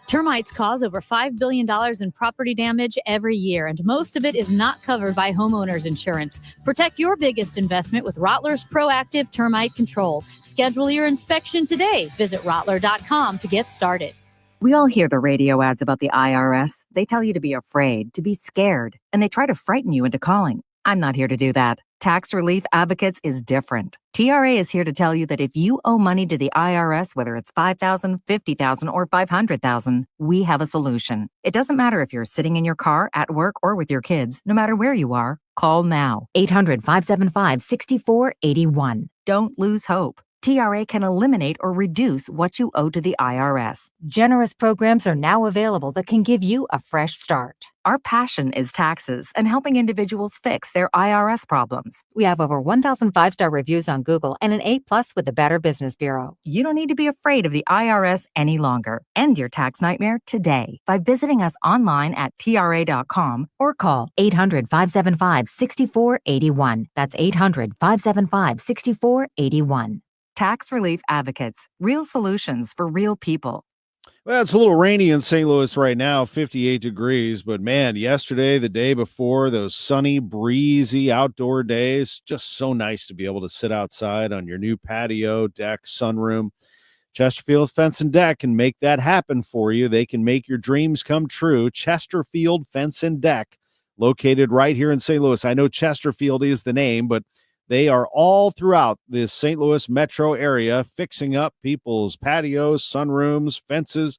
Termites cause over $5 billion in property damage every year, and most of it is not covered by homeowners insurance. Protect your biggest investment with Rottler's Proactive Termite Control. Schedule your inspection today. Visit Rottler.com to get started. We all hear the radio ads about the IRS. They tell you to be afraid, to be scared, and they try to frighten you into calling. I'm not here to do that. Tax Relief Advocates is different. TRA is here to tell you that if you owe money to the IRS, whether it's $5,000, $50,000, or $500,000, we have a solution. It doesn't matter if you're sitting in your car, at work, or with your kids. No matter where you are, call now. 800-575-6481. Don't lose hope. TRA can eliminate or reduce what you owe to the IRS. Generous programs are now available that can give you a fresh start. Our passion is taxes and helping individuals fix their IRS problems. We have over 1,000 5-star reviews on Google and an A+ with the Better Business Bureau. You don't need to be afraid of the IRS any longer. End your tax nightmare today by visiting us online at TRA.com or call 800-575-6481. That's 800-575-6481. Tax Relief Advocates, real solutions for real people. Well, it's a little rainy in St. Louis right now, 58 degrees. But man, yesterday, the day before, those sunny, breezy outdoor days, just so nice to be able to sit outside on your new patio, deck, sunroom. Chesterfield Fence and Deck can make that happen for you. They can make your dreams come true. Chesterfield Fence and Deck, located right here in St. Louis. I know Chesterfield is the name, but they are all throughout the St. Louis metro area, fixing up people's patios, sunrooms, fences,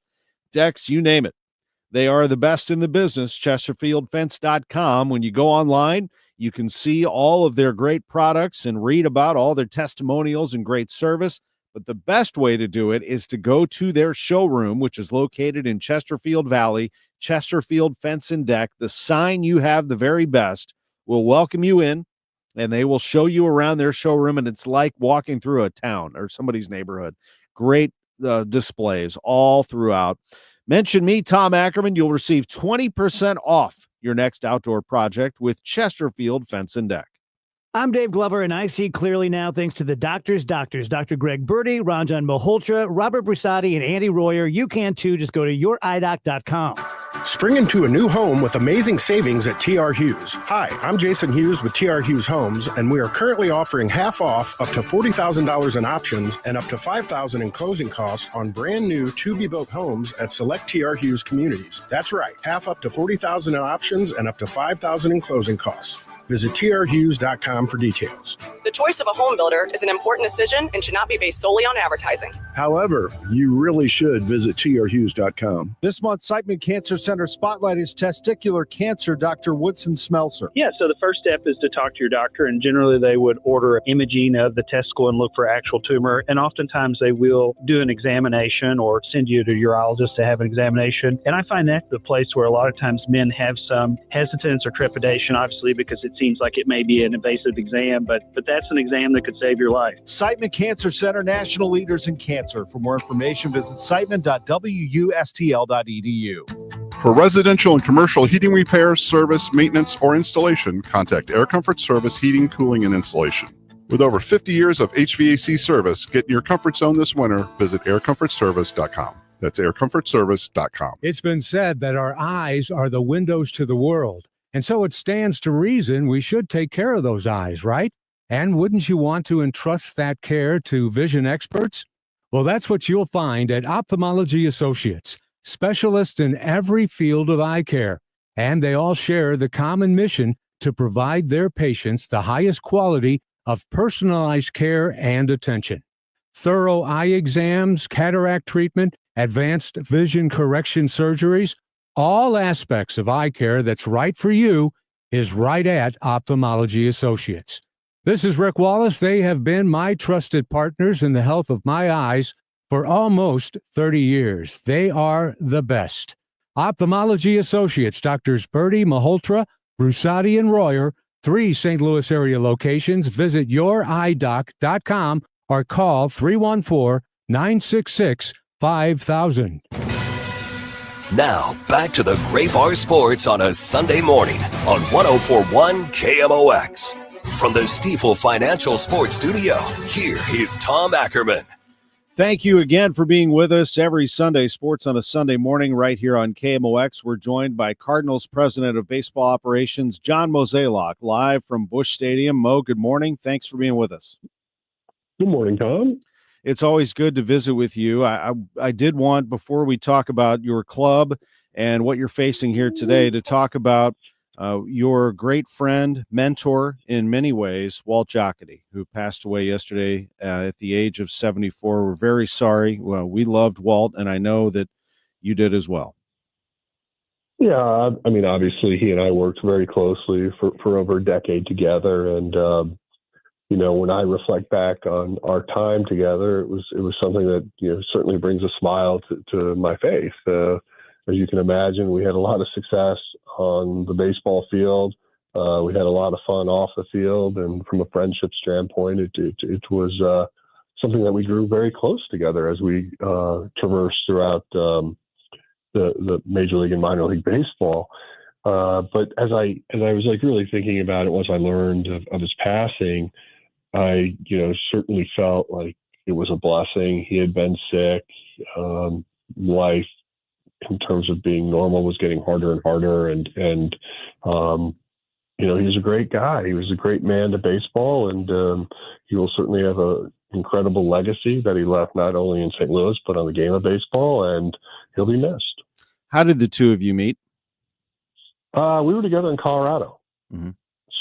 decks, you name it. They are the best in the business, chesterfieldfence.com. When you go online, you can see all of their great products and read about all their testimonials and great service. But the best way to do it is to go to their showroom, which is located in Chesterfield Valley, Chesterfield Fence and Deck. The sign "You have the very best" will welcome you in, and they will show you around their showroom, and it's like walking through a town or somebody's neighborhood. Great displays all throughout. Mention me, Tom Ackerman. You'll receive 20% off your next outdoor project with Chesterfield Fence and Deck. I'm Dave Glover, and I see clearly now thanks to the doctors, Dr. Greg Birdie, Ranjan Malhotra, Robert Brusati, and Andy Royer. You can too. Just go to youridoc.com. Spring into a new home with amazing savings at TR Hughes. Hi, I'm Jason Hughes with TR Hughes Homes, and we are currently offering half off up to $40,000 in options and up to $5,000 in closing costs on brand new to-be-built homes at select TR Hughes communities. That's right, half up to $40,000 in options and up to $5,000 in closing costs. Visit trhughes.com for details. The choice of a home builder is an important decision and should not be based solely on advertising. However, you really should visit trhughes.com. This month's Siteman Cancer Center Spotlight is testicular cancer, Dr. Woodson Smelser. Yeah, so the first step is to talk to your doctor, and generally they would order imaging of the testicle and look for actual tumor, and oftentimes they will do an examination or send you to a urologist to have an examination. And I find that the place where a lot of times men have some hesitance or trepidation, obviously, because it seems like it may be an invasive exam, but that's an exam that could save your life. Siteman Cancer Center, national leaders in cancer. For more information, visit siteman.wustl.edu. For residential and commercial heating repairs, service, maintenance, or installation, contact Air Comfort Service Heating, Cooling, and Installation. With over 50 years of HVAC service, get in your comfort zone this winter. Visit aircomfortservice.com. That's aircomfortservice.com. It's been said that our eyes are the windows to the world. And so it stands to reason we should take care of those eyes, right? And wouldn't you want to entrust that care to vision experts? Well, that's what you'll find at Ophthalmology Associates, specialists in every field of eye care. And they all share the common mission to provide their patients the highest quality of personalized care and attention. Thorough eye exams, cataract treatment, advanced vision correction surgeries, all aspects of eye care that's right for you is right at Ophthalmology Associates. This is Rick Wallace. They have been my trusted partners in the health of my eyes for almost 30 years. They are the best. Ophthalmology Associates, Doctors Birdie, Malhotra, Brusati, and Royer, 3 St. Louis area locations. Visit youridoc.com or call 314-966-5000. Now, back to the Great Bar Sports on a Sunday morning on 104.1 KMOX. From the Stifel Financial Sports Studio, here is Tom Ackerman. Thank you again for being with us every Sunday, Sports on a Sunday morning, right here on KMOX. We're joined by Cardinals President of Baseball Operations, John Mozeliak, live from Busch Stadium. Mo, good morning. Thanks for being with us. Good morning, Tom. It's always good to visit with you. I did want, before we talk about your club and what you're facing here today, to talk about your great friend, mentor in many ways, Walt Jocketty, who passed away yesterday at the age of 74. We're very sorry. Well, we loved Walt, and I know that you did as well. Yeah, I mean, obviously he and I worked very closely for over a decade together, and when I reflect back on our time together, it was something that certainly brings a smile to my face. As you can imagine, we had a lot of success on the baseball field. We had a lot of fun off the field, and from a friendship standpoint, it was something that we grew very close together as we traversed throughout the Major League and minor league baseball. But as I was really thinking about it once I learned of his passing, I certainly felt like it was a blessing. He had been sick. Life in terms of being normal was getting harder and harder, and he was a great guy. He was a great man to baseball, and he will certainly have an incredible legacy that he left not only in St. Louis but on the game of baseball, and he'll be missed. How did the two of you meet? We were together in Colorado. Mm-hmm.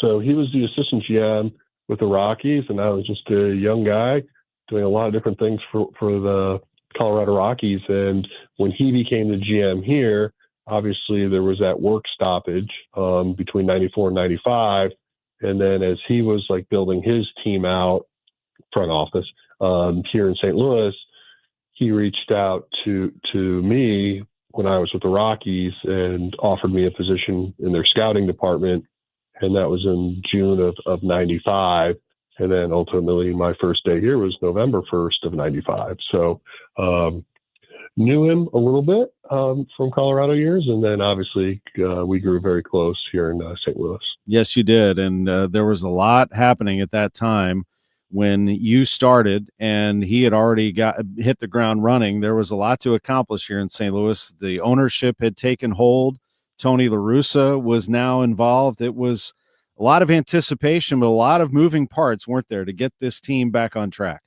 So he was the assistant GM with the Rockies, and I was just a young guy doing a lot of different things for the Colorado Rockies. And when he became the GM here, obviously there was that work stoppage between 94 and 95. And then as he was building his team out, front office, here in St. Louis, he reached out to me when I was with the Rockies and offered me a position in their scouting department. And that was in June of 95. And then ultimately my first day here was November 1st of 95. So knew him a little bit from Colorado years. And then obviously we grew very close here in St. Louis. Yes, you did. And there was a lot happening at that time when you started, and he had already hit the ground running. There was a lot to accomplish here in St. Louis. The ownership had taken hold. Tony La Russa was now involved. It was a lot of anticipation, but a lot of moving parts, weren't there, to get this team back on track?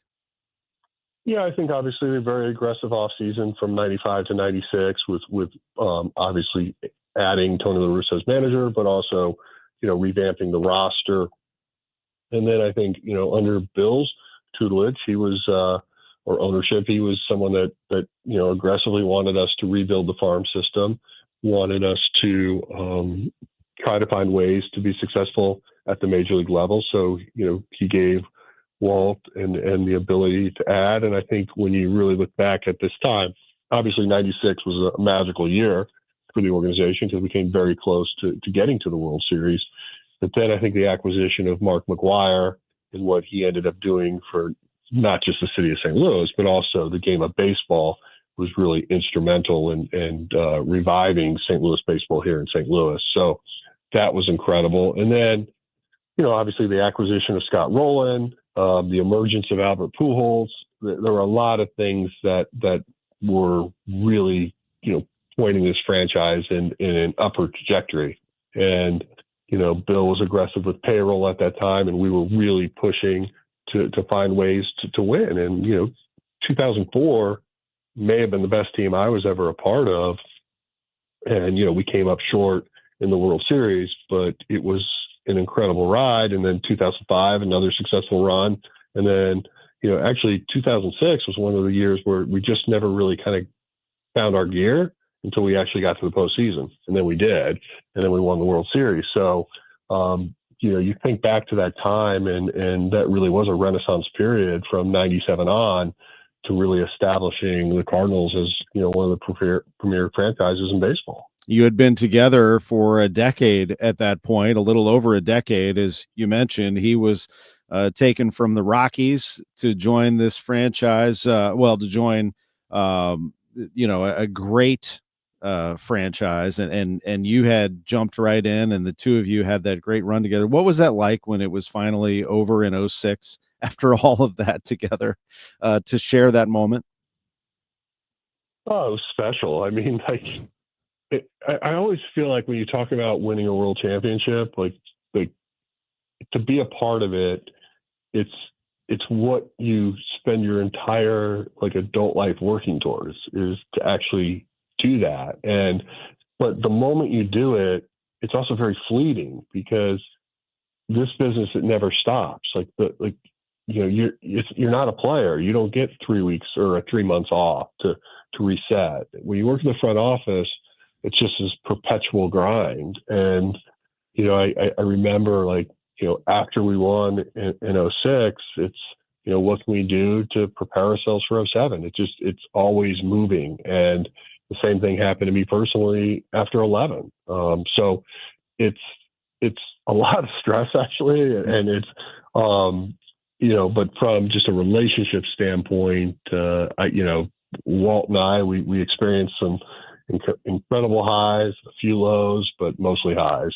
Yeah, I think obviously a very aggressive offseason from 95 to 96 with obviously adding Tony La Russa as manager, but also, revamping the roster. And then I think, under Bill's tutelage, he was, or ownership, he was someone that aggressively wanted us to rebuild the farm system, wanted us to try to find ways to be successful at the major league level. So, he gave Walt and the ability to add. And I think when you really look back at this time, obviously 96 was a magical year for the organization because we came very close to getting to the World Series. But then I think the acquisition of Mark McGwire and what he ended up doing for not just the city of St. Louis, but also the game of baseball was really instrumental in reviving St. Louis baseball here in St. Louis. So that was incredible. And then, obviously the acquisition of Scott Rowland, the emergence of Albert Pujols. There were a lot of things that were really, pointing this franchise in an upward trajectory. And, Bill was aggressive with payroll at that time, and we were really pushing to find ways to win. And, 2004 may have been the best team I was ever a part of. And, we came up short in the World Series, but it was an incredible ride. And then 2005, another successful run. And then, actually 2006 was one of the years where we just never really kind of found our gear until we actually got to the postseason. And then we did. And then we won the World Series. So, you think back to that time and that really was a renaissance period from 97 on to really establishing the Cardinals as, one of the premier franchises in baseball. You had been together for a decade at that point, a little over a decade, as you mentioned. He was taken from the Rockies to join this franchise, to join, a great franchise, and you had jumped right in, and the two of you had that great run together. What was that like when it was finally over in 06 after all of that together, to share that moment? Oh, it was special. I mean, I always feel like when you talk about winning a world championship, like to be a part of it, it's what you spend your entire adult life working towards, is to actually do that. But the moment you do it, it's also very fleeting, because this business, it never stops. You're not a player. You don't get 3 weeks or 3 months off to reset. When you work in the front office, it's just this perpetual grind. And, I remember after we won in 06, it's, what can we do to prepare ourselves for 07? It's always moving. And the same thing happened to me personally after 11. So it's a lot of stress actually. And it's, but from just a relationship standpoint, Walt and I, we experienced some incredible highs, a few lows, but mostly highs.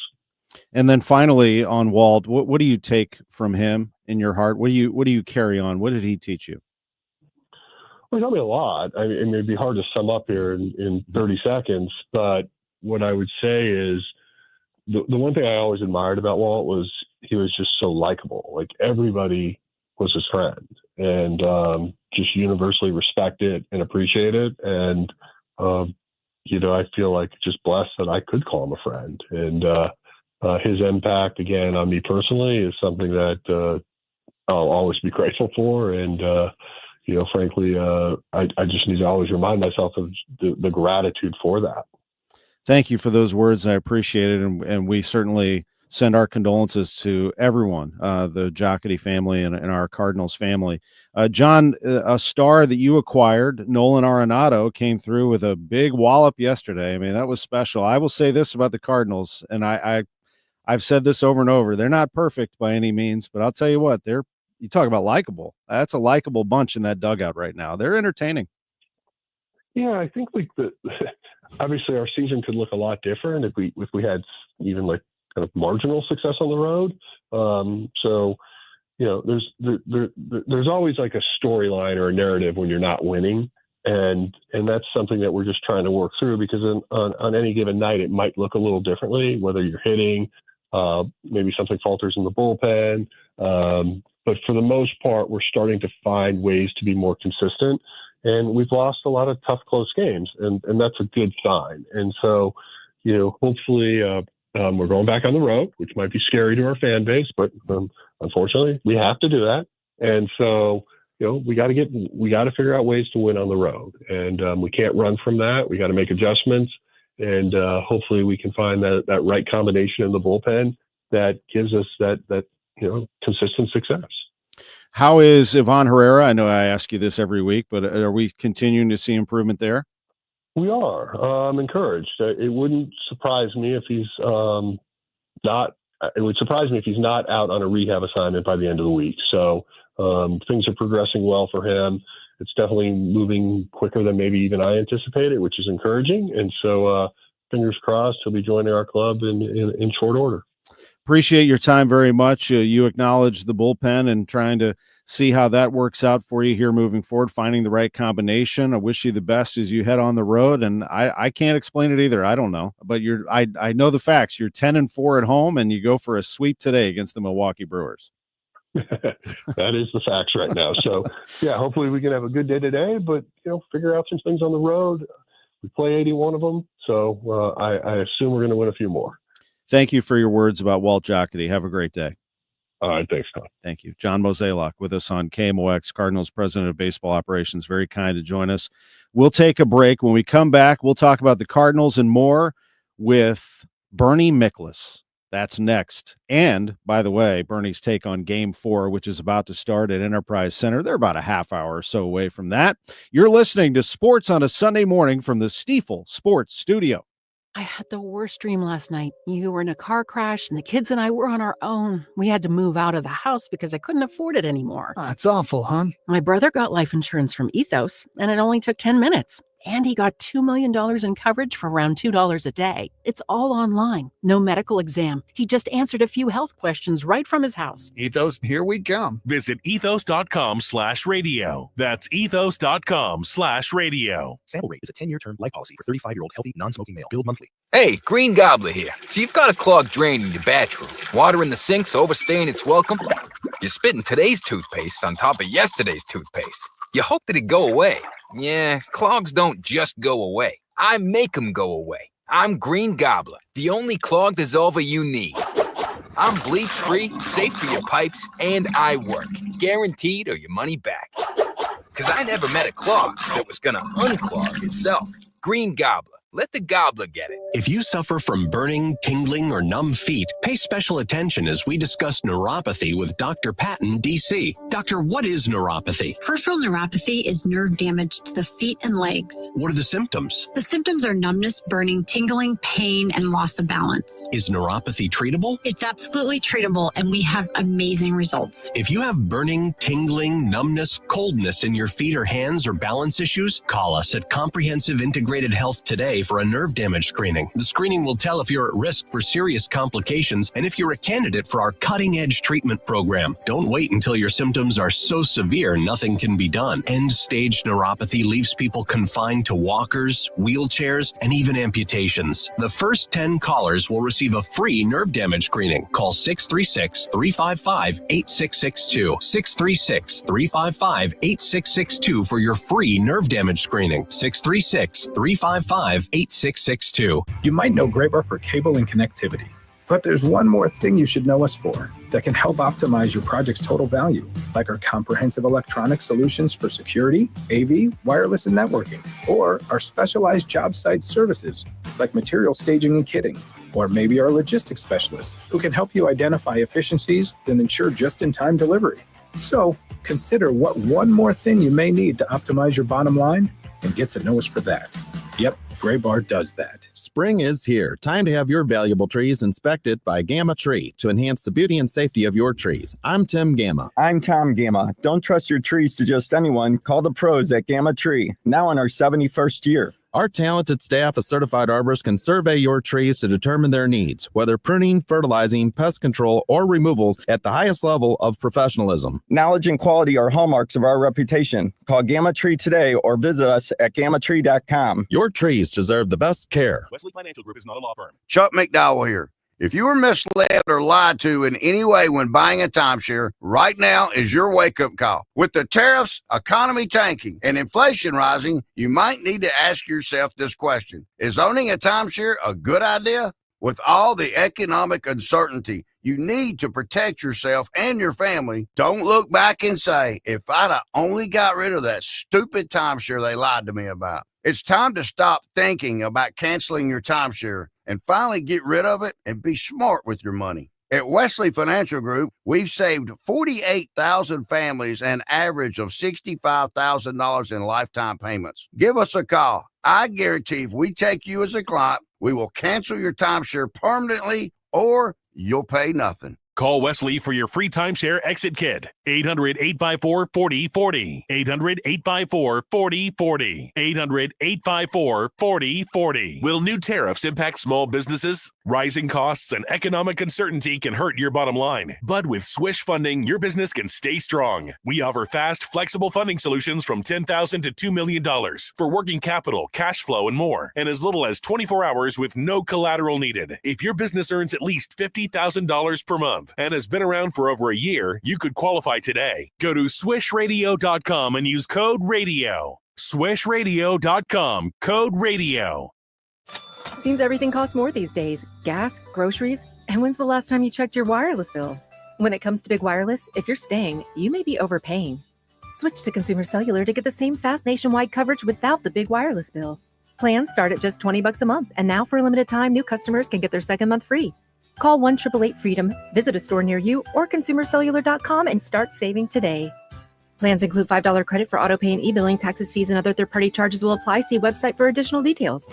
And then finally on Walt, what do you take from him in your heart? What do you carry on? What did he teach you? Well, he taught me a lot. I mean, it'd be hard to sum up here in 30 seconds, but what I would say is the one thing I always admired about Walt was he was just so likable. Like everybody was his friend, and just universally respected and appreciated. And, I feel like just blessed that I could call him a friend. And his impact, again, on me personally is something that I'll always be grateful for. And, frankly, I just need to always remind myself of the gratitude for that. Thank you for those words. I appreciate it. And we certainly send our condolences to everyone, the Jocketty family and our Cardinals family. John, a star that you acquired, Nolan Arenado, came through with a big wallop yesterday. I mean, that was special. I will say this about the Cardinals, and I've said this over and over. They're not perfect by any means, but I'll tell you what, you talk about likable. That's a likable bunch in that dugout right now. They're entertaining. Yeah, I think obviously our season could look a lot different if we had even like kind of marginal success on the road. There's always like a storyline or a narrative when you're not winning. And that's something that we're just trying to work through, because on any given night, it might look a little differently, whether you're hitting, maybe something falters in the bullpen. But for the most part, we're starting to find ways to be more consistent. And we've lost a lot of tough, close games, and that's a good sign. And so, hopefully we're going back on the road, which might be scary to our fan base, but unfortunately, we have to do that. And so, we got to figure out ways to win on the road, and we can't run from that. We got to make adjustments, and hopefully we can find that right combination in the bullpen that gives us that consistent success. How is Ivan Herrera? I know I ask you this every week, but are we continuing to see improvement there? We are. I'm encouraged. It wouldn't surprise me if he's not. It would surprise me if he's not out on a rehab assignment by the end of the week. So things are progressing well for him. It's definitely moving quicker than maybe even I anticipated, which is encouraging. And so fingers crossed he'll be joining our club in short order. Appreciate your time very much. You acknowledge the bullpen and trying to see how that works out for you here moving forward, finding the right combination. I wish you the best as you head on the road. And I can't explain it either. I don't know, but I know the facts. You're 10-4 at home, and you go for a sweep today against the Milwaukee Brewers. That is the facts right now. So yeah, hopefully we can have a good day today, but figure out some things on the road. We play 81 of them. So I assume we're going to win a few more. Thank you for your words about Walt Jocketty. Have a great day. All right. Thanks, Tom. Thank you. John Mozeliak with us on KMOX, Cardinals President of Baseball Operations. Very kind to join us. We'll take a break. When we come back, we'll talk about the Cardinals and more with Bernie Miklasz. That's next. And, by the way, Bernie's take on Game 4, which is about to start at Enterprise Center. They're about a half hour or so away from that. You're listening to Sports on a Sunday morning from the Stifel Sports Studio. I had the worst dream last night. You were in a car crash, and the kids and I were on our own. We had to move out of the house because I couldn't afford it anymore. It's awful, hon. My brother got life insurance from Ethos, and it only took 10 minutes. And he got $2 million in coverage for around $2 a day. It's all online. No medical exam. He just answered a few health questions right from his house. Ethos, here we come. Visit ethos.com/radio. That's ethos.com/radio. Sample rate is a 10-year term life policy for 35-year-old healthy, non-smoking male. Billed monthly. Hey, Green Gobbler here. So you've got a clogged drain in your bathroom. Water in the sink's overstaying its welcome. You're spitting today's toothpaste on top of yesterday's toothpaste. You hope that it go away. Yeah, clogs don't just go away. I make them go away. I'm Green Gobbler, the only clog dissolver you need. I'm bleach-free, safe for your pipes, and I work. Guaranteed or your money back. Because I never met a clog that was going to unclog itself. Green Gobbler, Let the gobbler get it. If you suffer from burning, tingling, or numb feet, pay special attention as we discuss neuropathy with Dr. Patton, D.C. Doctor, what is neuropathy? Peripheral neuropathy is nerve damage to the feet and legs. What are the symptoms? The symptoms are numbness, burning, tingling, pain, and loss of balance. Is neuropathy treatable? It's absolutely treatable, and we have amazing results. If you have burning, tingling, numbness, coldness in your feet or hands or balance issues, call us at Comprehensive Integrated Health today for a nerve damage screening. The screening will tell if you're at risk for serious complications and if you're a candidate for our cutting-edge treatment program. Don't wait until your symptoms are so severe nothing can be done. End-stage neuropathy leaves people confined to walkers, wheelchairs, and even amputations. The first 10 callers will receive a free nerve damage screening. Call 636-355-8662. 636-355-8662 for your free nerve damage screening. 636-355-8662. You might know Gray Bar for cable and connectivity, but there's one more thing you should know us for that can help optimize your project's total value, like our comprehensive electronic solutions for security, AV, wireless, and networking, or our specialized job site services, like material staging and kitting, or maybe our logistics specialists who can help you identify efficiencies and ensure just-in-time delivery. So consider what one more thing you may need to optimize your bottom line and get to know us for that. Yep, Gray Bar does that. Spring is here. Time to have your valuable trees inspected by Gamma Tree to enhance the beauty and safety of your trees. I'm Tim Gamma. I'm Tom Gamma. Don't trust your trees to just anyone. Call the pros at Gamma Tree, now in our 71st year. Our talented staff of certified arborists can survey your trees to determine their needs, whether pruning, fertilizing, pest control, or removals at the highest level of professionalism. Knowledge and quality are hallmarks of our reputation. Call Gamma Tree today or visit us at gammatree.com. Your trees deserve the best care. Wesley Financial Group is not a law firm. Chuck McDowell here. If you were misled or lied to in any way when buying a timeshare, right now is your wake-up call. With the tariffs, economy tanking, and inflation rising, you might need to ask yourself this question. Is owning a timeshare a good idea? With all the economic uncertainty, you need to protect yourself and your family. Don't look back and say, if I'd have only got rid of that stupid timeshare they lied to me about. It's time to stop thinking about canceling your timeshare and finally get rid of it and be smart with your money. At Wesley Financial Group, we've saved 48,000 families an average of $65,000 in lifetime payments. Give us a call. I guarantee if we take you as a client, we will cancel your timeshare permanently or you'll pay nothing. Call Wesley for your free timeshare exit kit. 800-854-4040. 800-854-4040. 800-854-4040. Will new tariffs impact small businesses? Rising costs and economic uncertainty can hurt your bottom line. But with Swish Funding, your business can stay strong. We offer fast, flexible funding solutions from $10,000 to $2 million for working capital, cash flow, and more, and as little as 24 hours with no collateral needed. If your business earns at least $50,000 per month and has been around for over a year, you could qualify today. Go to swishradio.com and use code RADIO. Swishradio.com, code RADIO. Seems everything costs more these days. Gas, groceries, and when's the last time you checked your wireless bill? When it comes to big wireless, if you're staying, you may be overpaying. Switch to Consumer Cellular to get the same fast nationwide coverage without the big wireless bill. Plans start at just $20 a month, and now for a limited time, new customers can get their second month free. Call 1-888-FREEDOM, visit a store near you, or consumercellular.com and start saving today. Plans include $5 credit for autopay and e-billing. Taxes, fees, and other third-party charges will apply. See website for additional details.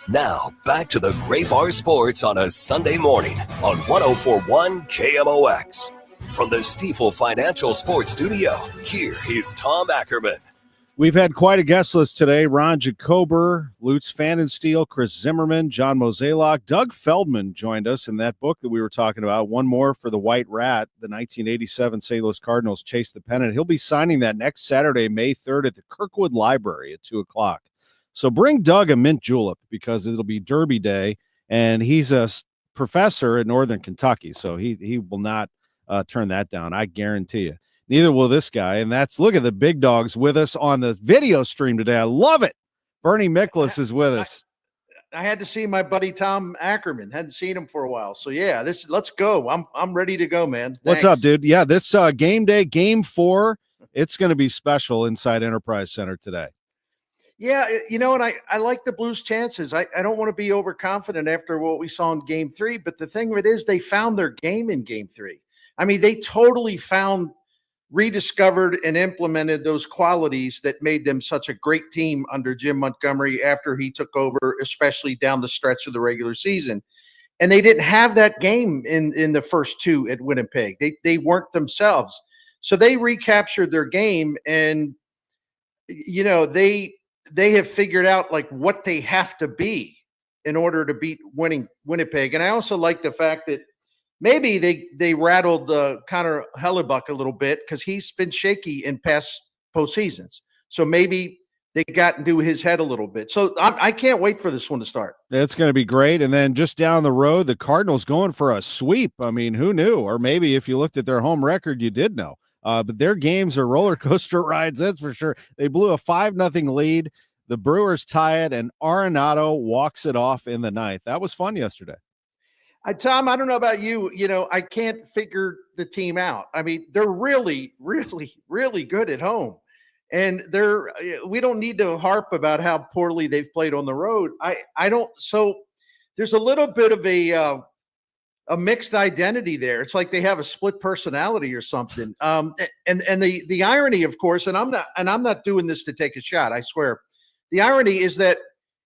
Now, back to the Gray Bar Sports on a Sunday morning on 104.1 KMOX. From the Stifel Financial Sports Studio, here is Tom Ackerman. We've had quite a guest list today. Ron Jacober, Lutz LPfannenstiel, Chris Zimmerman, John Mozeliak. Doug Feldmann joined us in that book that we were talking about. One more for the White Rat, the 1987 St. Louis Cardinals chased the pennant. He'll be signing that next Saturday, May 3rd at the Kirkwood Library at 2 o'clock. So bring Doug a mint julep because it'll be Derby Day, and he's a professor at Northern Kentucky, so he will not turn that down, I guarantee you. Neither will this guy, and look at the big dogs with us on the video stream today. I love it. Bernie Miklasz is with us. I had to see my buddy Tom Ackerman. Hadn't seen him for a while. So yeah, let's go. I'm ready to go, man. Thanks. What's up, dude? Yeah, this game day, game 4, it's going to be special inside Enterprise Center today. Yeah, and I like the Blues' chances. I don't want to be overconfident after what we saw in Game 3, but the thing of it is they found their game in Game 3. I mean, they totally rediscovered and implemented those qualities that made them such a great team under Jim Montgomery after he took over, especially down the stretch of the regular season. And they didn't have that game in the first two at Winnipeg. They weren't themselves. So they recaptured their game, and they have figured out like what they have to be in order to beat Winnipeg. And I also like the fact that maybe they rattled Connor Hellebuck a little bit because he's been shaky in past postseasons. So maybe they got into his head a little bit. So I can't wait for this one to start. It's going to be great. And then just down the road, the Cardinals going for a sweep. I mean, who knew? Or maybe if you looked at their home record, you did know. But their games are roller coaster rides, that's for sure. They blew a 5-0 lead. The Brewers tie it, and Arenado walks it off in the ninth. That was fun yesterday. Tom, I don't know about you. I can't figure the team out. I mean, they're really, really, really good at home. And we don't need to harp about how poorly they've played on the road. I don't. So there's a little bit of a mixed identity there. It's like they have a split personality or something. And the irony, of course, and I'm not doing this to take a shot, I swear. The irony is that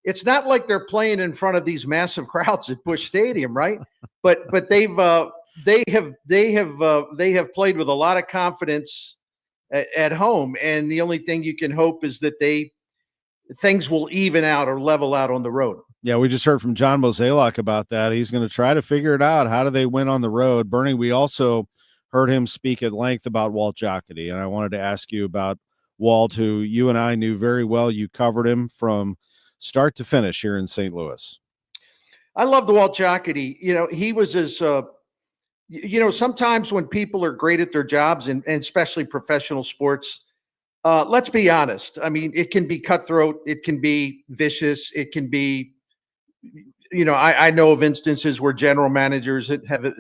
it's not like they're playing in front of these massive crowds at Busch Stadium, right? But they have played with a lot of confidence at home, and the only thing you can hope is that things will even out or level out on the road. Yeah, we just heard from John Mozeliak about that. He's going to try to figure it out. How do they win on the road? Bernie, we also heard him speak at length about Walt Jocketty, and I wanted to ask you about Walt, who you and I knew very well. You covered him from start to finish here in St. Louis. I love the Walt Jocketty. He was as sometimes when people are great at their jobs, and especially professional sports, let's be honest. I mean, it can be cutthroat. It can be vicious. It can be, I know of instances where general managers have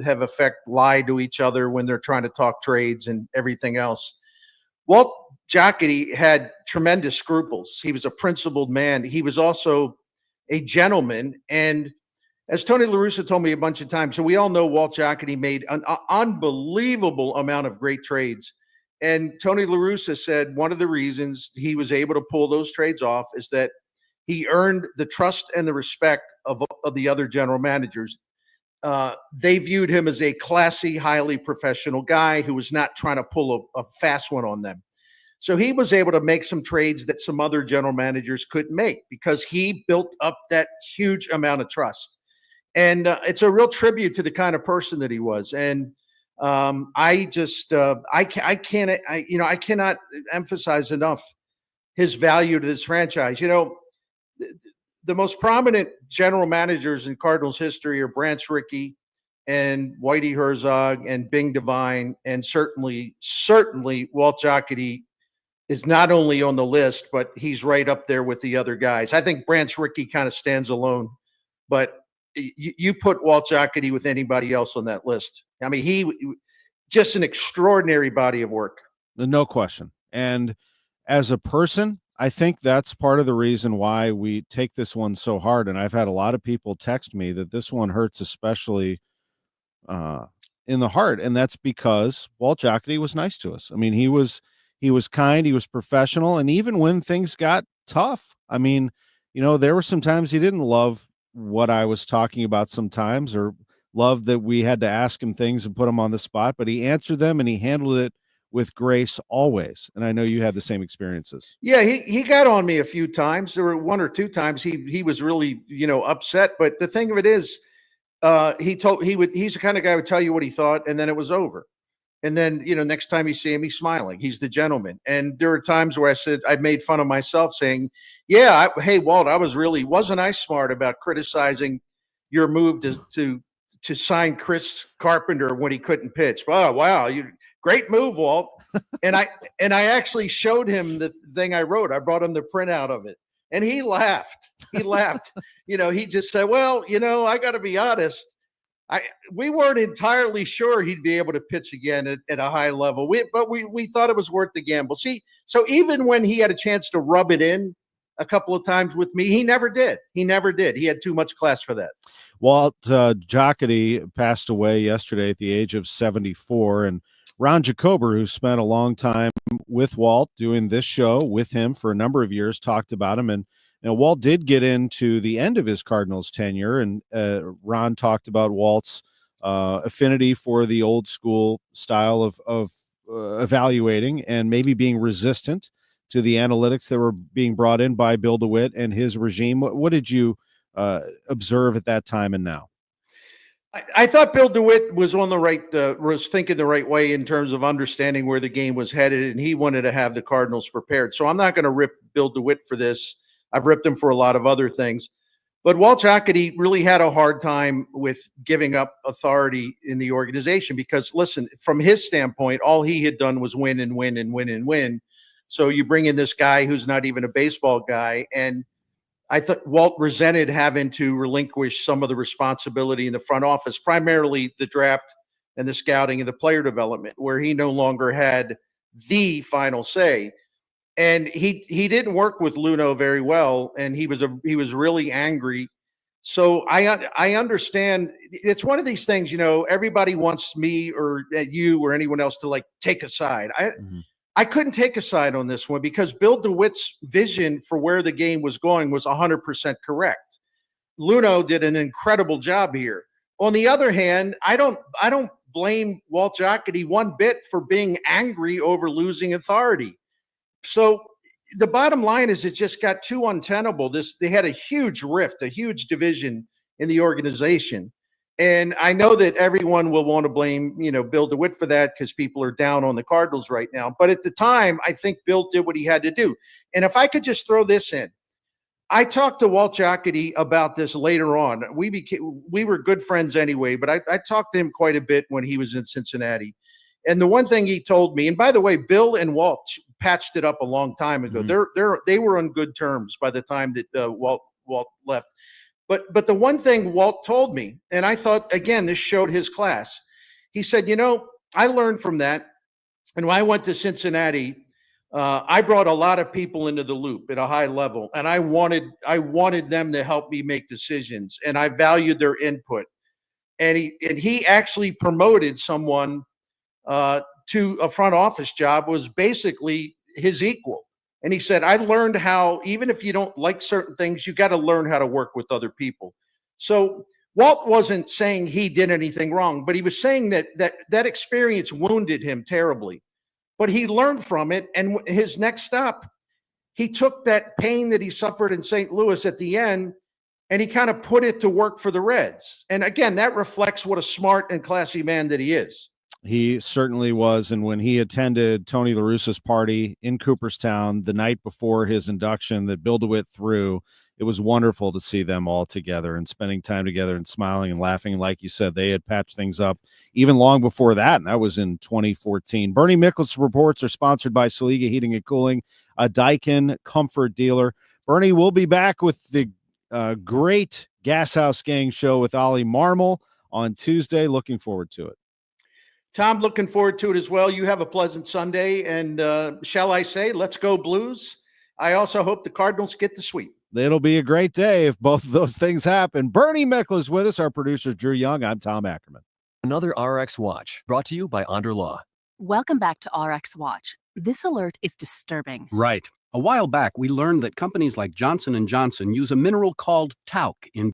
lie to each other when they're trying to talk trades and everything else. Walt Jocketty had tremendous scruples. He was a principled man. He was also a gentleman. And as Tony La Russa told me a bunch of times, so we all know Walt Jocketty made an unbelievable amount of great trades. And Tony La Russa said one of the reasons he was able to pull those trades off is that he earned the trust and the respect of the other general managers. They viewed him as a classy, highly professional guy who was not trying to pull a fast one on them. So he was able to make some trades that some other general managers couldn't make because he built up that huge amount of trust. And it's a real tribute to the kind of person that he was. And I cannot emphasize enough his value to this franchise. The most prominent general managers in Cardinals history are Branch Rickey and Whitey Herzog and Bing Devine, and certainly Walt Jocketty is not only on the list, but he's right up there with the other guys. I think Branch Rickey kind of stands alone, but you put Walt Jocketty with anybody else on that list. I mean, he just an extraordinary body of work. No question. And as a person, I think that's part of the reason why we take this one so hard. And I've had a lot of people text me that this one hurts, especially in the heart. And that's because Walt Jocketty was nice to us. I mean, he was kind, he was professional. And even when things got tough, I mean, there were some times he didn't love what I was talking about sometimes, or loved that we had to ask him things and put him on the spot, but he answered them and he handled it with grace always. And I know you had the same experiences. Yeah, he got on me a few times. There were one or two times he was really, upset. But the thing of it is, he's the kind of guy who would tell you what he thought, and then it was over. And then, next time you see him, he's smiling. He's the gentleman. And there are times where I made fun of myself saying, yeah, hey, Walt, wasn't I smart about criticizing your move to sign Chris Carpenter when he couldn't pitch? Oh, wow. Great move, Walt. And I actually showed him the thing I wrote. I brought him the printout of it. And he laughed. He just said, well, I got to be honest. We weren't entirely sure he'd be able to pitch again at a high level, but we thought it was worth the gamble. See, so even when he had a chance to rub it in a couple of times with me. He never did. He never did. He had too much class for that. Walt Jocketty passed away yesterday at the age of 74, and Ron Jacober, who spent a long time with Walt doing this show with him for a number of years, talked about him. And Walt did get into the end of his Cardinals tenure, and Ron talked about Walt's affinity for the old school style of evaluating and maybe being resistant to the analytics that were being brought in by Bill DeWitt and his regime. What did you observe at that time and now? I thought Bill DeWitt was on the right, was thinking the right way in terms of understanding where the game was headed, and he wanted to have the Cardinals prepared. So I'm not going to rip Bill DeWitt for this. I've ripped him for a lot of other things. But Walt Jocketty really had a hard time with giving up authority in the organization because, listen, from his standpoint, all he had done was win and win and win and win. So you bring in this guy who's not even a baseball guy, and I thought Walt resented having to relinquish some of the responsibility in the front office, primarily the draft and the scouting and the player development, where he no longer had the final say. And he didn't work with Luno very well, and he was really angry. So I understand. It's one of these things, everybody wants me or you or anyone else to like take a side. I couldn't take a side on this one because Bill DeWitt's vision for where the game was going was 100% correct. Luno did an incredible job here. On the other hand, I don't blame Walt Jocketty one bit for being angry over losing authority. So the bottom line is it just got too untenable. They had a huge rift, a huge division in the organization. And I know that everyone will want to blame, Bill DeWitt for that because people are down on the Cardinals right now. But at the time, I think Bill did what he had to do. And if I could just throw this in, I talked to Walt Jocketty about this later on. We were good friends anyway, but I talked to him quite a bit when he was in Cincinnati. And the one thing he told me, and by the way, Bill and Walt patched it up a long time ago. They were on good terms by the time that Walt left. But the one thing Walt told me, and I thought, again, this showed his class. He said, I learned from that. And when I went to Cincinnati, I brought a lot of people into the loop at a high level, and I wanted them to help me make decisions, and I valued their input. And he actually promoted someone to a front office job, was basically his equal. And he said, I learned how, even if you don't like certain things, you got to learn how to work with other people. So Walt wasn't saying he did anything wrong, but he was saying that experience wounded him terribly. But he learned from it. And his next stop, he took that pain that he suffered in St. Louis at the end, and he kind of put it to work for the Reds. And again, that reflects what a smart and classy man that he is. He certainly was. And when he attended Tony La Russa's party in Cooperstown the night before his induction that Bill DeWitt threw, it was wonderful to see them all together and spending time together and smiling and laughing. And like you said, they had patched things up even long before that, and that was in 2014. Bernie Miklasz reports are sponsored by Saliga Heating and Cooling, a Daikin comfort dealer. Bernie, we'll be back with the great Gas House Gang show with Ollie Marmol on Tuesday. Looking forward to it. Tom, looking forward to it as well. You have a pleasant Sunday, and shall I say, let's go Blues. I also hope the Cardinals get the sweep. It'll be a great day if both of those things happen. Bernie Miklasz with us, our producer Drew Young. I'm Tom Ackerman. Another RX Watch, brought to you by Onder Law. Welcome back to RX Watch. This alert is disturbing. Right. A while back, we learned that companies like Johnson & Johnson use a mineral called talc in